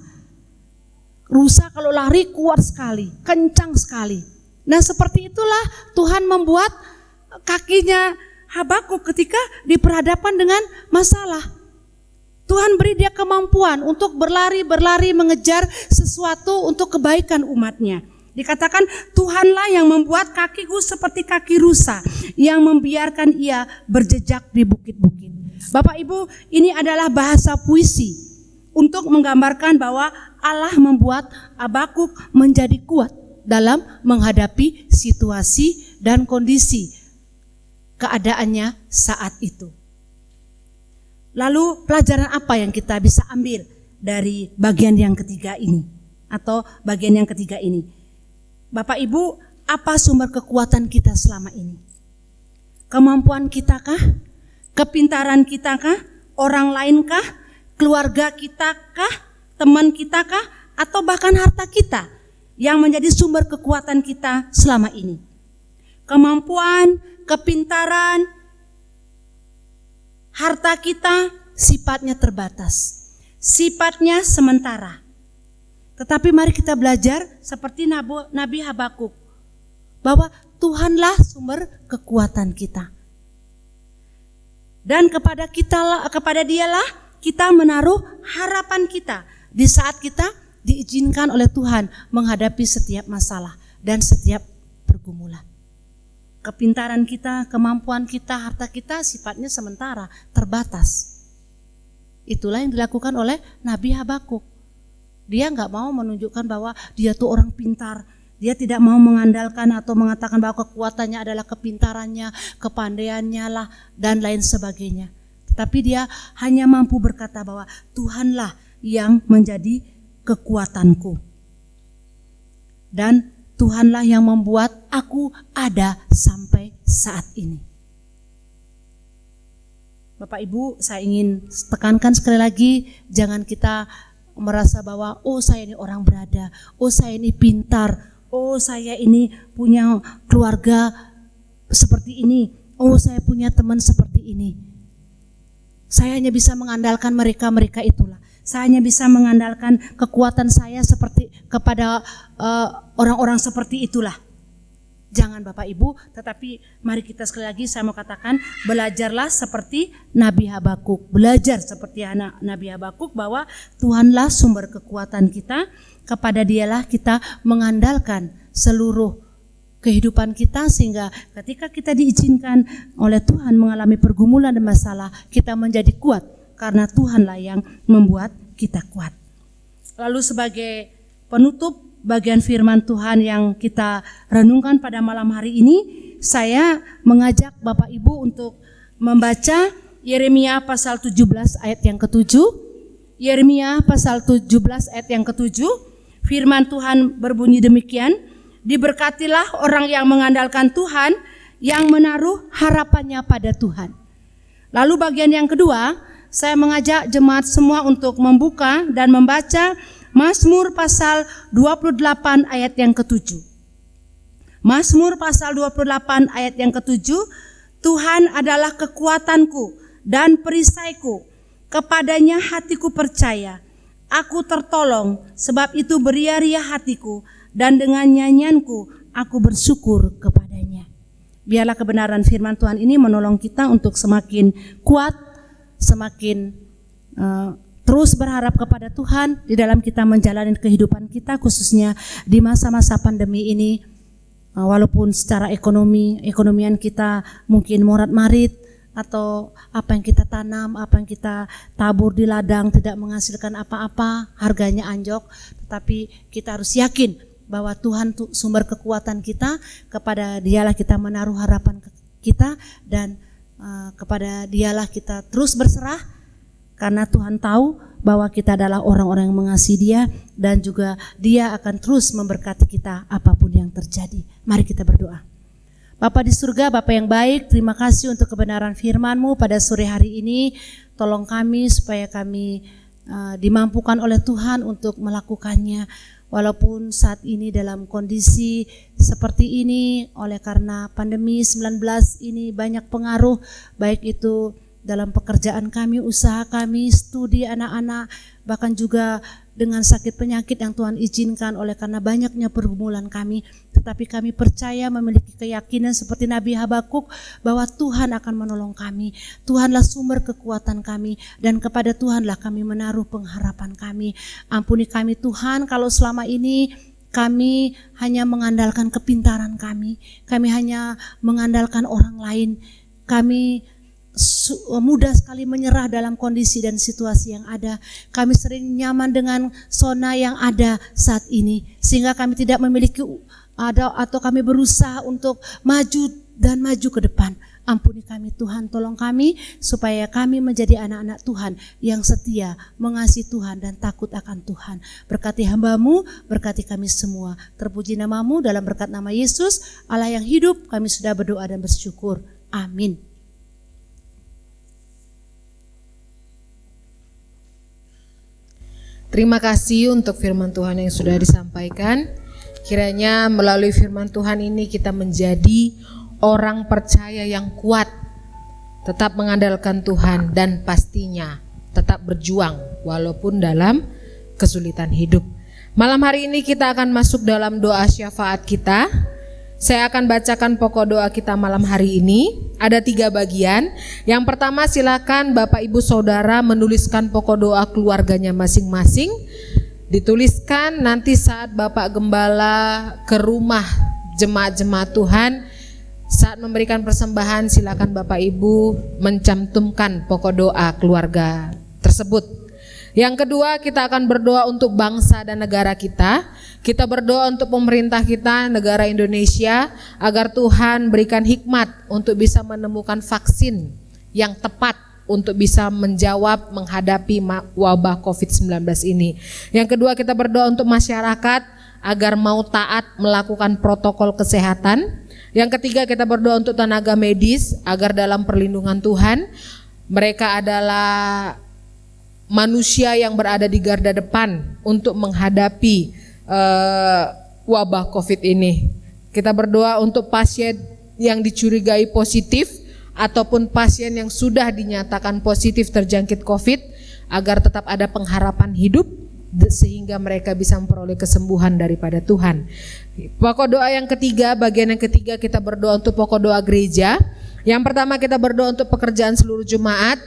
Rusa kalau lari kuat sekali, kencang sekali. Nah seperti itulah Tuhan membuat kakinya Habakuk ketika diperhadapkan dengan masalah. Tuhan beri dia kemampuan untuk berlari mengejar sesuatu untuk kebaikan umatnya. Dikatakan Tuhanlah yang membuat kakiku seperti kaki rusa, yang membiarkan ia berjejak di bukit-bukit. Bapak Ibu, ini adalah bahasa puisi untuk menggambarkan bahwa Allah membuat Habakuk menjadi kuat dalam menghadapi situasi dan kondisi keadaannya saat itu. Lalu pelajaran apa yang kita bisa ambil dari bagian yang ketiga ini atau bagian yang ketiga ini? Bapak Ibu, apa sumber kekuatan kita selama ini? Kemampuan kita kah? Kepintaran kita kah? Orang lain kah? Keluarga kita kah? Teman kita kah? Atau bahkan harta kita yang menjadi sumber kekuatan kita selama ini? Kemampuan, kepintaran, harta kita sifatnya terbatas, sifatnya sementara. Tetapi mari kita belajar seperti Nabi Habakuk, bahwa Tuhanlah sumber kekuatan kita. Dan kepada Dialah kita menaruh harapan kita di saat kita diizinkan oleh Tuhan menghadapi setiap masalah dan setiap pergumulan. Kepintaran kita, kemampuan kita, harta kita sifatnya sementara, terbatas. Itulah yang dilakukan oleh Nabi Habakuk. Dia nggak mau menunjukkan bahwa dia tuh orang pintar. Dia tidak mau mengandalkan atau mengatakan bahwa kekuatannya adalah kepintarannya, kepandaiannya lah, dan lain sebagainya. Tetapi dia hanya mampu berkata bahwa Tuhanlah yang menjadi kekuatanku. Dan Tuhanlah yang membuat aku ada sampai saat ini. Bapak Ibu, saya ingin tekankan sekali lagi, jangan kita merasa bahwa oh saya ini orang berada, oh saya ini pintar, oh saya ini punya keluarga seperti ini, oh saya punya teman seperti ini. Saya hanya bisa mengandalkan mereka itulah. Saya hanya bisa mengandalkan kekuatan saya seperti kepada orang-orang seperti itulah. Jangan Bapak Ibu, tetapi mari kita sekali lagi saya mau katakan, belajarlah seperti Nabi Habakuk. Belajar seperti Nabi Habakuk bahwa Tuhanlah sumber kekuatan kita, kepada Dialah kita mengandalkan seluruh kehidupan kita, sehingga ketika kita diizinkan oleh Tuhan mengalami pergumulan dan masalah, kita menjadi kuat karena Tuhanlah yang membuat kita kuat. Lalu sebagai penutup bagian firman Tuhan yang kita renungkan pada malam hari ini, saya mengajak Bapak Ibu untuk membaca Yeremia pasal 17 ayat yang ke-7. Yeremia pasal 17 ayat yang ke-7. Firman Tuhan berbunyi demikian, diberkatilah orang yang mengandalkan Tuhan, yang menaruh harapannya pada Tuhan. Lalu bagian yang kedua, saya mengajak jemaat semua untuk membuka dan membaca Mazmur pasal 28 ayat yang ke-7. Mazmur pasal 28 ayat yang ke-7, Tuhan adalah kekuatanku dan perisaiku, kepadanya hatiku percaya. Aku tertolong, sebab itu beria-ria hatiku, dan dengan nyanyianku aku bersyukur kepadanya. Biarlah kebenaran firman Tuhan ini menolong kita untuk semakin kuat, semakin terus berharap kepada Tuhan di dalam kita menjalani kehidupan kita, khususnya di masa-masa pandemi ini. Walaupun secara ekonomian kita mungkin morat-marit, atau apa yang kita tanam, apa yang kita tabur di ladang tidak menghasilkan apa-apa, harganya anjlok, tetapi kita harus yakin bahwa Tuhan sumber kekuatan kita, kepada Dialah kita menaruh harapan kita, dan kepada Dialah kita terus berserah, karena Tuhan tahu bahwa kita adalah orang-orang yang mengasihi Dia, dan juga Dia akan terus memberkati kita apapun yang terjadi. Mari kita berdoa. Bapa di surga, Bapa yang baik, terima kasih untuk kebenaran firman-Mu pada sore hari ini. Tolong kami supaya kami dimampukan oleh Tuhan untuk melakukannya. Walaupun saat ini dalam kondisi seperti ini, oleh karena pandemi 19 ini banyak pengaruh, baik itu dalam pekerjaan kami, usaha kami, studi anak-anak, bahkan juga dengan sakit penyakit yang Tuhan izinkan oleh karena banyaknya pergumulan kami. Tetapi kami percaya, memiliki keyakinan seperti Nabi Habakuk bahwa Tuhan akan menolong kami. Tuhanlah sumber kekuatan kami, dan kepada Tuhanlah kami menaruh pengharapan kami. Ampuni kami Tuhan kalau selama ini kami hanya mengandalkan kepintaran kami hanya mengandalkan orang lain, kami mudah sekali menyerah dalam kondisi dan situasi yang ada. Kami sering nyaman dengan zona yang ada saat ini, sehingga kami tidak memiliki atau kami berusaha untuk maju ke depan. Ampuni kami Tuhan, tolong kami supaya kami menjadi anak-anak Tuhan yang setia, mengasihi Tuhan dan takut akan Tuhan. Berkati hamba-Mu, berkati kami semua. Terpuji nama-Mu, dalam berkat nama Yesus, Allah yang hidup, kami sudah berdoa dan bersyukur. Amin. Terima kasih untuk firman Tuhan yang sudah disampaikan. Kiranya melalui firman Tuhan ini kita menjadi orang percaya yang kuat, tetap mengandalkan Tuhan, dan pastinya tetap berjuang walaupun dalam kesulitan hidup. Malam hari ini kita akan masuk dalam doa syafaat kita. Saya akan bacakan pokok doa kita malam hari ini. Ada 3 bagian. Yang pertama, silakan Bapak Ibu Saudara menuliskan pokok doa keluarganya masing-masing. Dituliskan nanti saat Bapak Gembala ke rumah jemaat-jemaat Tuhan, saat memberikan persembahan, silakan Bapak Ibu mencantumkan pokok doa keluarga tersebut. Yang kedua, kita akan berdoa untuk bangsa dan negara kita. Kita berdoa untuk pemerintah kita, negara Indonesia, agar Tuhan berikan hikmat untuk bisa menemukan vaksin yang tepat untuk bisa menjawab menghadapi wabah COVID-19 ini. Yang kedua, kita berdoa untuk masyarakat agar mau taat melakukan protokol kesehatan. Yang ketiga, kita berdoa untuk tenaga medis agar dalam perlindungan Tuhan. Mereka adalah manusia yang berada di garda depan untuk menghadapi wabah COVID ini. Kita berdoa untuk pasien yang dicurigai positif ataupun pasien yang sudah dinyatakan positif terjangkit COVID, agar tetap ada pengharapan hidup sehingga mereka bisa memperoleh kesembuhan daripada Tuhan. Pokok doa yang ketiga, bagian yang ketiga, kita berdoa untuk pokok doa gereja. Yang pertama, kita berdoa untuk pekerjaan seluruh jemaat.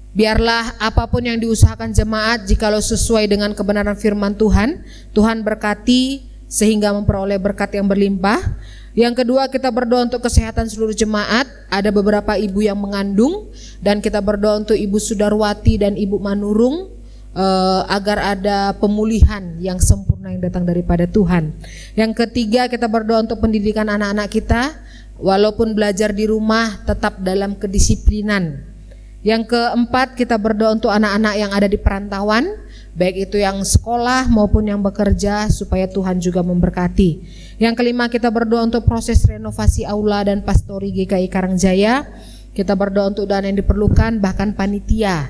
Biarlah apapun yang diusahakan jemaat, jikalau sesuai dengan kebenaran firman Tuhan, Tuhan berkati sehingga memperoleh berkat yang berlimpah. Yang kedua, kita berdoa untuk kesehatan seluruh jemaat. Ada beberapa ibu yang mengandung, dan kita berdoa untuk Ibu Sudarwati dan Ibu Manurung agar ada pemulihan yang sempurna yang datang daripada Tuhan. Yang ketiga, kita berdoa untuk pendidikan anak-anak kita, walaupun belajar di rumah tetap dalam kedisiplinan. Yang keempat, kita berdoa untuk anak-anak yang ada di perantauan, baik itu yang sekolah maupun yang bekerja, supaya Tuhan juga memberkati. Yang kelima, kita berdoa untuk proses renovasi aula dan pastori GKI Karangjaya. Kita berdoa untuk dana yang diperlukan, bahkan panitia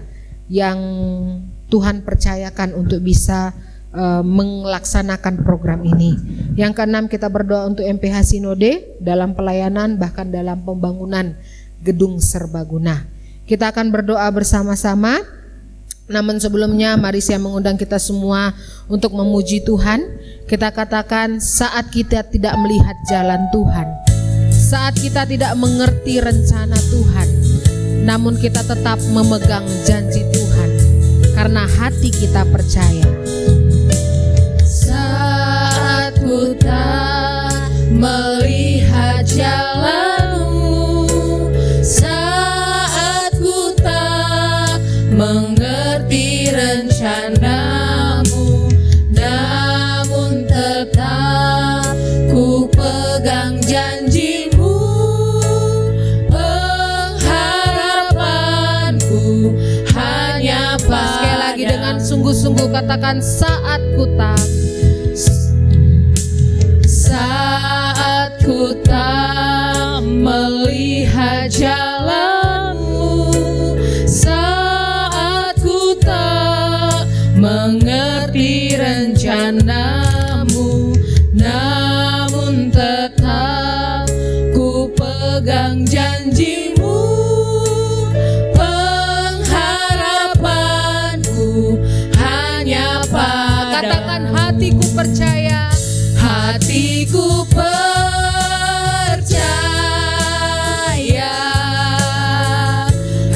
yang Tuhan percayakan untuk bisa melaksanakan program ini. Yang keenam, kita berdoa untuk MPH Sinode dalam pelayanan, bahkan dalam pembangunan gedung serbaguna. Kita akan berdoa bersama-sama. Namun sebelumnya, mari saya mengundang kita semua untuk memuji Tuhan. Kita katakan, saat kita tidak melihat jalan Tuhan, saat kita tidak mengerti rencana Tuhan, namun kita tetap memegang janji Tuhan, karena hati kita percaya. Saat ku tak melihat jalanmu, saat ku tak mengerti rencanamu, namun tetap ku pegang janjimu. Pengharapanku hanya Sekali lagi dengan sungguh-sungguh katakan, saat ku tak melihat jalanmu, saat ku tak mengerti rencanamu, namun tetap ku pegang janjimu. Pengharapanku hanya pada, katakan, hatiku percaya, hatiku percaya,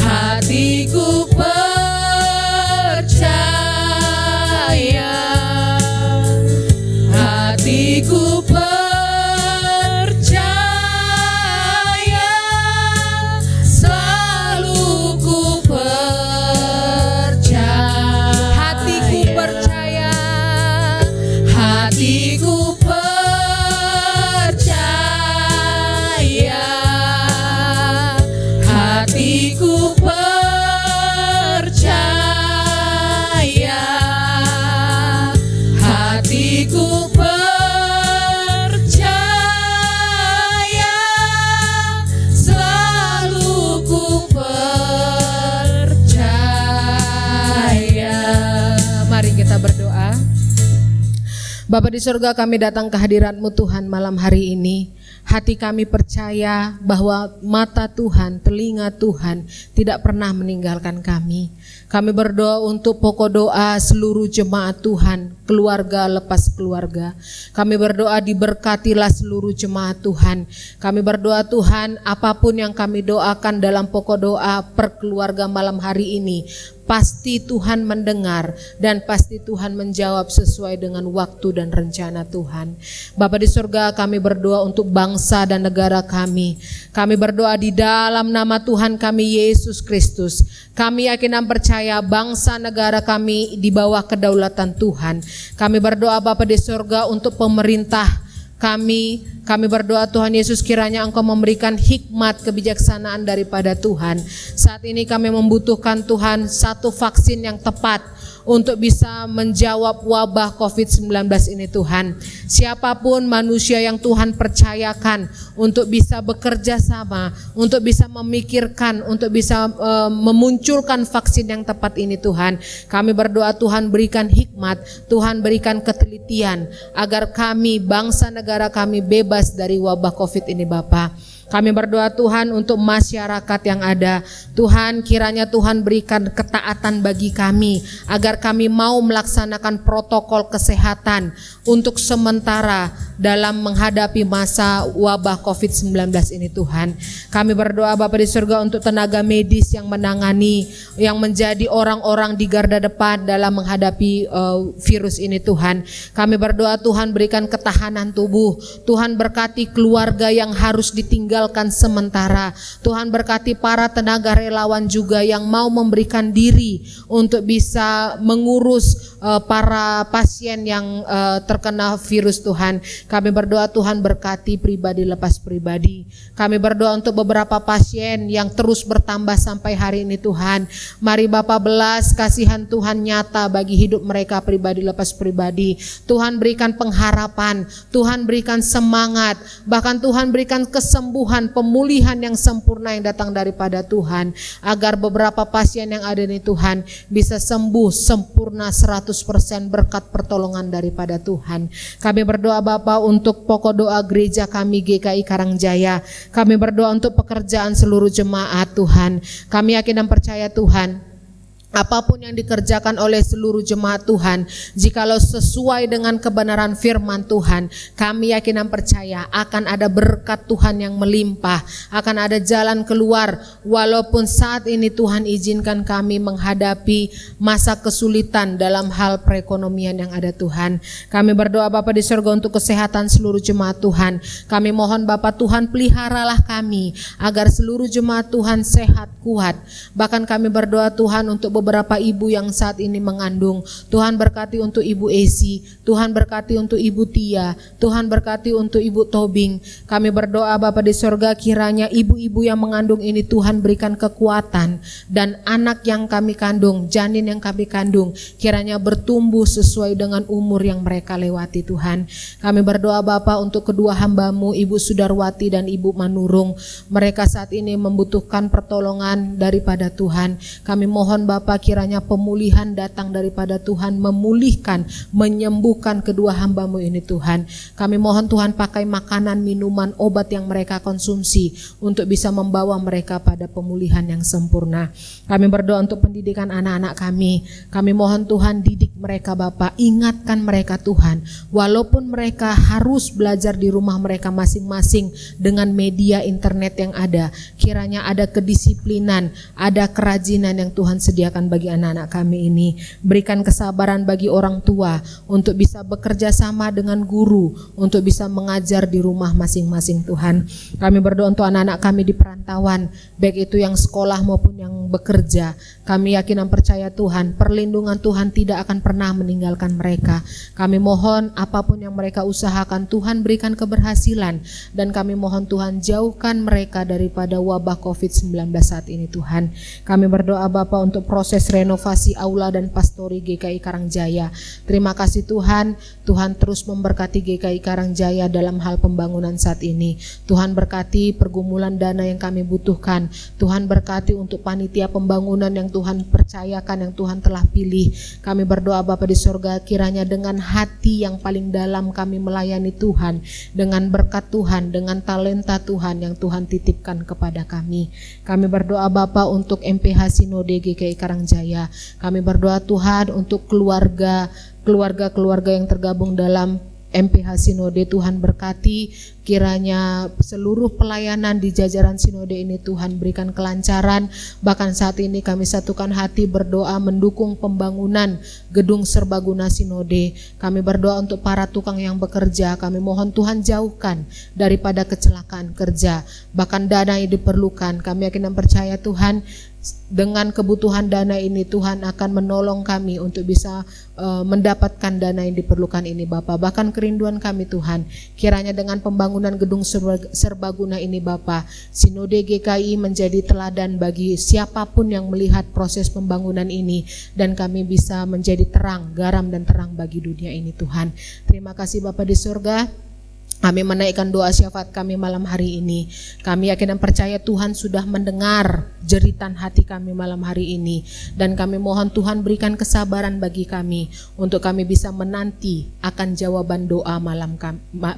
hatiku percaya, hatiku percaya, selalu ku percaya, hatiku percaya, hatiku percaya, hatiku percaya, hatiku percaya, selalu ku percaya. Mari kita berdoa. Bapa di surga, kami datang ke hadirat-Mu Tuhan malam hari ini. Hati kami percaya bahwa mata Tuhan, telinga Tuhan tidak pernah meninggalkan kami. Kami berdoa untuk pokok doa seluruh jemaat Tuhan, keluarga lepas keluarga. Kami berdoa diberkatilah seluruh jemaat Tuhan. Kami berdoa Tuhan, apapun yang kami doakan dalam pokok doa per keluarga malam hari ini, pasti Tuhan mendengar dan pasti Tuhan menjawab sesuai dengan waktu dan rencana Tuhan. Bapa di surga, kami berdoa untuk bangsa dan negara kami. Kami berdoa di dalam nama Tuhan kami Yesus Kristus. Kami yakin dan percaya bangsa negara kami di bawah kedaulatan Tuhan. Kami berdoa Bapa di surga untuk pemerintah kami berdoa Tuhan Yesus, kiranya Engkau memberikan hikmat kebijaksanaan daripada Tuhan. Saat ini kami membutuhkan Tuhan satu vaksin yang tepat untuk bisa menjawab wabah COVID-19 ini Tuhan. Siapapun manusia yang Tuhan percayakan untuk bisa bekerja sama, untuk bisa memikirkan, untuk bisa memunculkan vaksin yang tepat ini Tuhan. Kami berdoa Tuhan berikan hikmat, Tuhan berikan ketelitian agar kami, bangsa negara kami bebas dari wabah COVID ini Bapa. Kami berdoa Tuhan untuk masyarakat yang ada. Tuhan, kiranya Tuhan berikan ketaatan bagi kami agar kami mau melaksanakan protokol kesehatan untuk sementara dalam menghadapi masa wabah COVID-19 ini Tuhan. Kami berdoa Bapa di surga untuk tenaga medis yang menangani, yang menjadi orang-orang di garda depan dalam menghadapi virus ini Tuhan. Kami berdoa Tuhan berikan ketahanan tubuh. Tuhan berkati keluarga yang harus ditinggalkan sementara. Tuhan berkati para tenaga relawan juga yang mau memberikan diri untuk bisa mengurus para pasien yang terkena virus Tuhan. Kami berdoa Tuhan berkati pribadi lepas pribadi. Kami berdoa untuk beberapa pasien yang terus bertambah sampai hari ini Tuhan. Mari Bapa belas kasihan Tuhan nyata bagi hidup mereka pribadi lepas pribadi. Tuhan berikan pengharapan, Tuhan berikan semangat, bahkan Tuhan berikan kesembuhan, pemulihan yang sempurna yang datang daripada Tuhan, agar beberapa pasien yang ada ini Tuhan bisa sembuh sempurna 100% berkat pertolongan daripada Tuhan. Kami berdoa Bapa untuk pokok doa gereja kami GKI Karangjaya. Kami berdoa untuk pekerjaan seluruh jemaat Tuhan. Kami yakin dan percaya Tuhan, apapun yang dikerjakan oleh seluruh jemaat Tuhan, jikalau sesuai dengan kebenaran firman Tuhan, kami yakin dan percaya akan ada berkat Tuhan yang melimpah, akan ada jalan keluar. Walaupun saat ini Tuhan izinkan kami menghadapi masa kesulitan dalam hal perekonomian yang ada Tuhan. Kami berdoa Bapa di surga untuk kesehatan seluruh jemaat Tuhan. Kami mohon Bapa Tuhan peliharalah kami agar seluruh jemaat Tuhan sehat kuat. Bahkan kami berdoa Tuhan untuk beberapa ibu yang saat ini mengandung. Tuhan berkati untuk Ibu Esi, Tuhan berkati untuk Ibu Tia, Tuhan berkati untuk Ibu Tobing. Kami berdoa Bapa di surga, kiranya ibu-ibu yang mengandung ini Tuhan berikan kekuatan, dan anak yang kami kandung, janin yang kami kandung, kiranya bertumbuh sesuai dengan umur yang mereka lewati Tuhan. Kami berdoa Bapa untuk kedua hamba-Mu, Ibu Sudarwati dan Ibu Manurung. Mereka saat ini membutuhkan pertolongan daripada Tuhan. Kami mohon Bapa, kiranya pemulihan datang daripada Tuhan, memulihkan, menyembuhkan kedua hamba-Mu ini Tuhan. Kami mohon Tuhan pakai makanan, minuman, obat yang mereka konsumsi untuk bisa membawa mereka pada pemulihan yang sempurna. Kami berdoa untuk pendidikan anak-anak kami. Kami mohon Tuhan didik mereka Bapa, ingatkan mereka Tuhan, walaupun mereka harus belajar di rumah mereka masing-masing dengan media internet yang ada, kiranya ada kedisiplinan, ada kerajinan yang Tuhan sediakan bagi anak-anak kami ini. Berikan kesabaran bagi orang tua untuk bisa bekerja sama dengan guru untuk bisa mengajar di rumah masing-masing Tuhan. Kami berdoa untuk anak-anak kami di perantauan, baik itu yang sekolah maupun yang bekerja. Kami yakin dan percaya Tuhan, perlindungan Tuhan tidak akan pernah meninggalkan mereka. Kami mohon apapun yang mereka usahakan Tuhan berikan keberhasilan, dan kami mohon Tuhan jauhkan mereka daripada wabah COVID-19 saat ini Tuhan. Kami berdoa Bapa untuk proses renovasi aula dan pastori GKI Karangjaya. Terima kasih Tuhan, Tuhan terus memberkati GKI Karangjaya dalam hal pembangunan saat ini. Tuhan berkati pergumulan dana yang kami butuhkan. Tuhan berkati untuk panitia pembangunan yang Tuhan percayakan, yang Tuhan telah pilih. Kami berdoa Bapa di surga, kiranya dengan hati yang paling dalam kami melayani Tuhan, dengan berkat Tuhan, dengan talenta Tuhan yang Tuhan titipkan kepada kami. Kami berdoa Bapa untuk MPH Sinode GKI Karangjaya. Kami berdoa Tuhan untuk keluarga yang tergabung dalam MPH Sinode. Tuhan berkati, kiranya seluruh pelayanan di jajaran Sinode ini Tuhan berikan kelancaran. Bahkan saat ini kami satukan hati berdoa mendukung pembangunan gedung serbaguna Sinode. Kami berdoa untuk para tukang yang bekerja. Kami mohon Tuhan jauhkan daripada kecelakaan kerja. Bahkan dana yang diperlukan, kami yakin dan percaya Tuhan, dengan kebutuhan dana ini Tuhan akan menolong kami untuk bisa mendapatkan dana yang diperlukan ini Bapa. Bahkan kerinduan kami Tuhan, kiranya dengan pembangunan gedung serbaguna ini Bapa, Sinode GKI menjadi teladan bagi siapapun yang melihat proses pembangunan ini, dan kami bisa menjadi terang, garam dan terang bagi dunia ini Tuhan. Terima kasih Bapa di surga. Kami menaikkan doa syafaat kami malam hari ini. Kami yakin dan percaya Tuhan sudah mendengar jeritan hati kami malam hari ini. Dan kami mohon Tuhan berikan kesabaran bagi kami untuk kami bisa menanti akan jawaban doa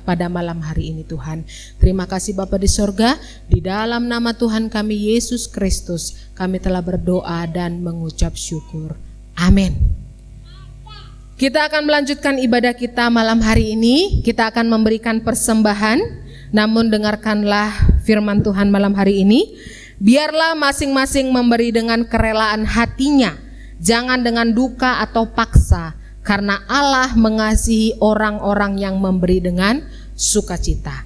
pada malam hari ini Tuhan. Terima kasih Bapa di sorga, di dalam nama Tuhan kami Yesus Kristus kami telah berdoa dan mengucap syukur. Amin. Kita akan melanjutkan ibadah kita malam hari ini. Kita akan memberikan persembahan. Namun dengarkanlah firman Tuhan malam hari ini. Biarlah masing-masing memberi dengan kerelaan hatinya, jangan dengan duka atau paksa, karena Allah mengasihi orang-orang yang memberi dengan sukacita.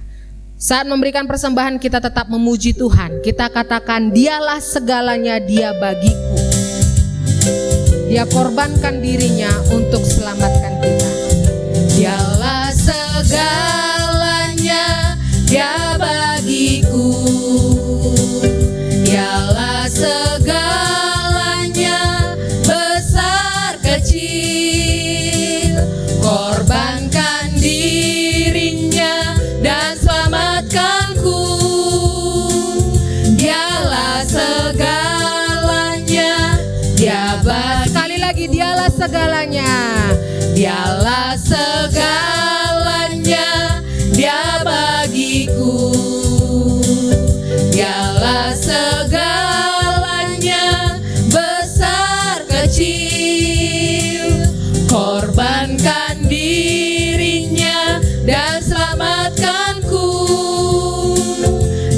Saat memberikan persembahan kita tetap memuji Tuhan. Kita katakan, dialah segalanya, dia bagiku. Dia korbankan dirinya untuk selamatkan kita. Dialah segalanya, dia bagiku. Dialah segalanya, besar kecil. Korbankan dirinya dan selamatkanku. Dialah segalanya, dia bagiku. Dialah segalanya, dialah segalanya, dia bagiku. Dialah segalanya, besar kecil. Korbankan dirinya dan selamatkanku.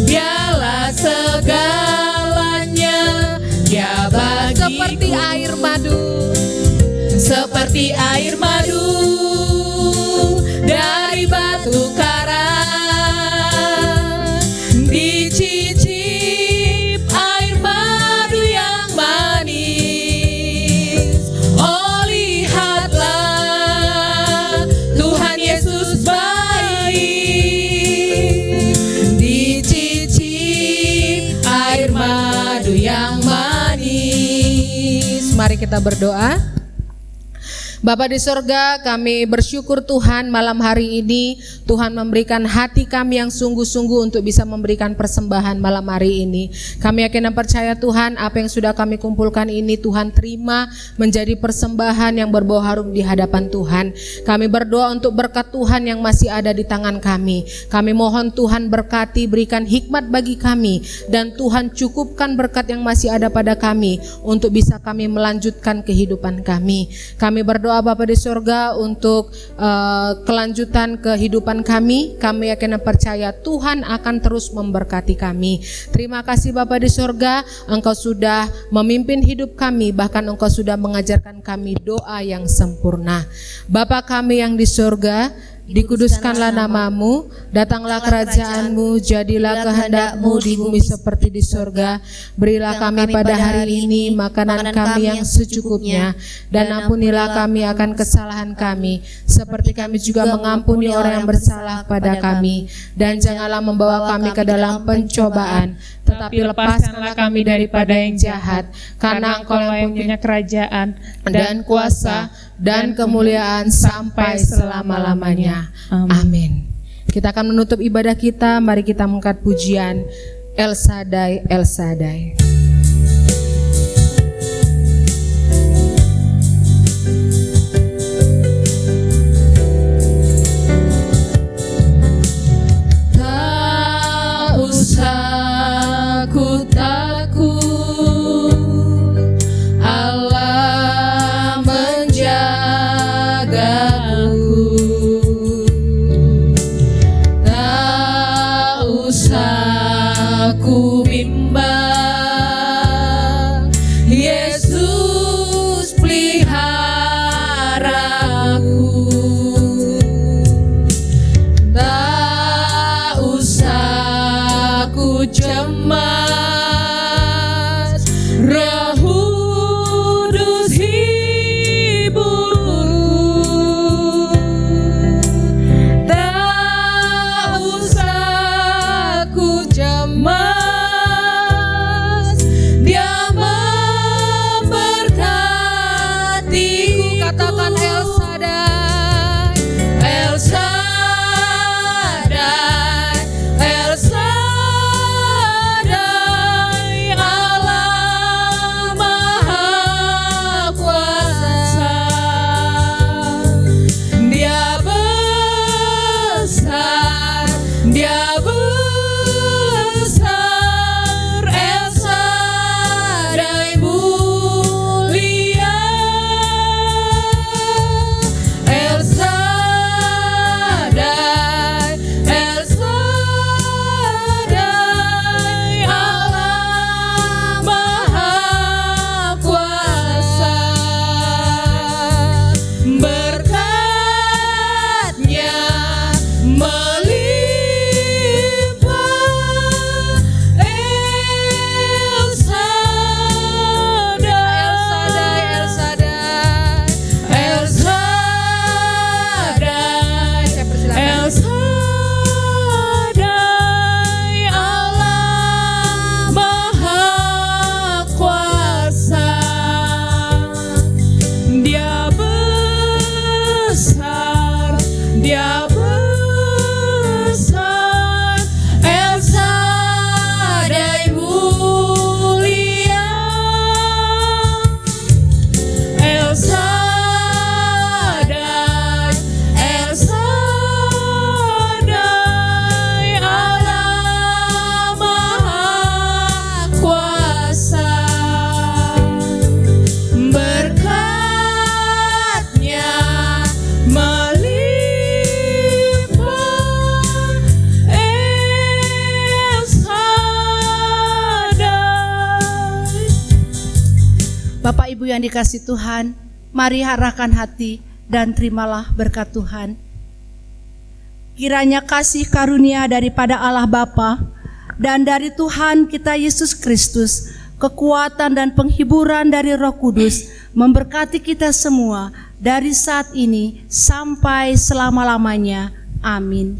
Dialah segalanya, dia bagiku. Seperti air madu, seperti air madu dari batu karang, dicicip air madu yang manis. Oh lihatlah, Tuhan Yesus baik, dicicip air madu yang manis. Mari kita berdoa. Bapa di sorga, kami bersyukur Tuhan malam hari ini Tuhan memberikan hati kami yang sungguh-sungguh untuk bisa memberikan persembahan malam hari ini. Kami yakin dan percaya Tuhan, apa yang sudah kami kumpulkan ini Tuhan terima menjadi persembahan yang berbau harum di hadapan Tuhan. Kami berdoa untuk berkat Tuhan yang masih ada di tangan kami. Kami mohon Tuhan berkati, berikan hikmat bagi kami, dan Tuhan cukupkan berkat yang masih ada pada kami untuk bisa kami melanjutkan kehidupan kami. Kami berdoa Bapa di sorga untuk kelanjutan kehidupan kami. Kami yakin dan percaya Tuhan akan terus memberkati kami. Terima kasih Bapa di sorga, Engkau sudah memimpin hidup kami, bahkan Engkau sudah mengajarkan kami doa yang sempurna. Bapa kami yang di sorga, dikuduskanlah namamu, datanglah kerajaanmu, jadilah kehendakmu di bumi seperti di sorga. Berilah kami pada hari ini makanan kami yang secukupnya, dan ampunilah kami akan kesalahan kami, seperti kami juga mengampuni orang yang bersalah pada kami. Dan janganlah membawa kami ke dalam pencobaan, tetapi lepaskanlah kami daripada yang jahat, karena Engkau yang punya kerajaan dan kuasa dan kemuliaan sampai selama-lamanya. Amin. Kita akan menutup ibadah kita. Mari kita mengangkat pujian El Shaddai, El Shaddai. Tak usah ku takut, Allah menjagaku. Tak usah ku bimbang, Yesus peliharaku. Tak usah ku cemas, Roh Kudus hiburku. Tak usah ku cemas, Dia memberkatiku. Katakan El Shaddai, El Shaddai. Ya besar El Shaddai mulia, El Shaddai, El Shaddai, Allah Maha Kuasa. Berkat-Nya melimpah, El Shaddai. Bapak Ibu yang dikasihi Tuhan, mari arahkan hati dan terimalah berkat Tuhan. Kiranya kasih karunia daripada Allah Bapa dan dari Tuhan kita Yesus Kristus, kekuatan dan penghiburan dari Roh Kudus memberkati kita semua dari saat ini sampai selama-lamanya. Amin.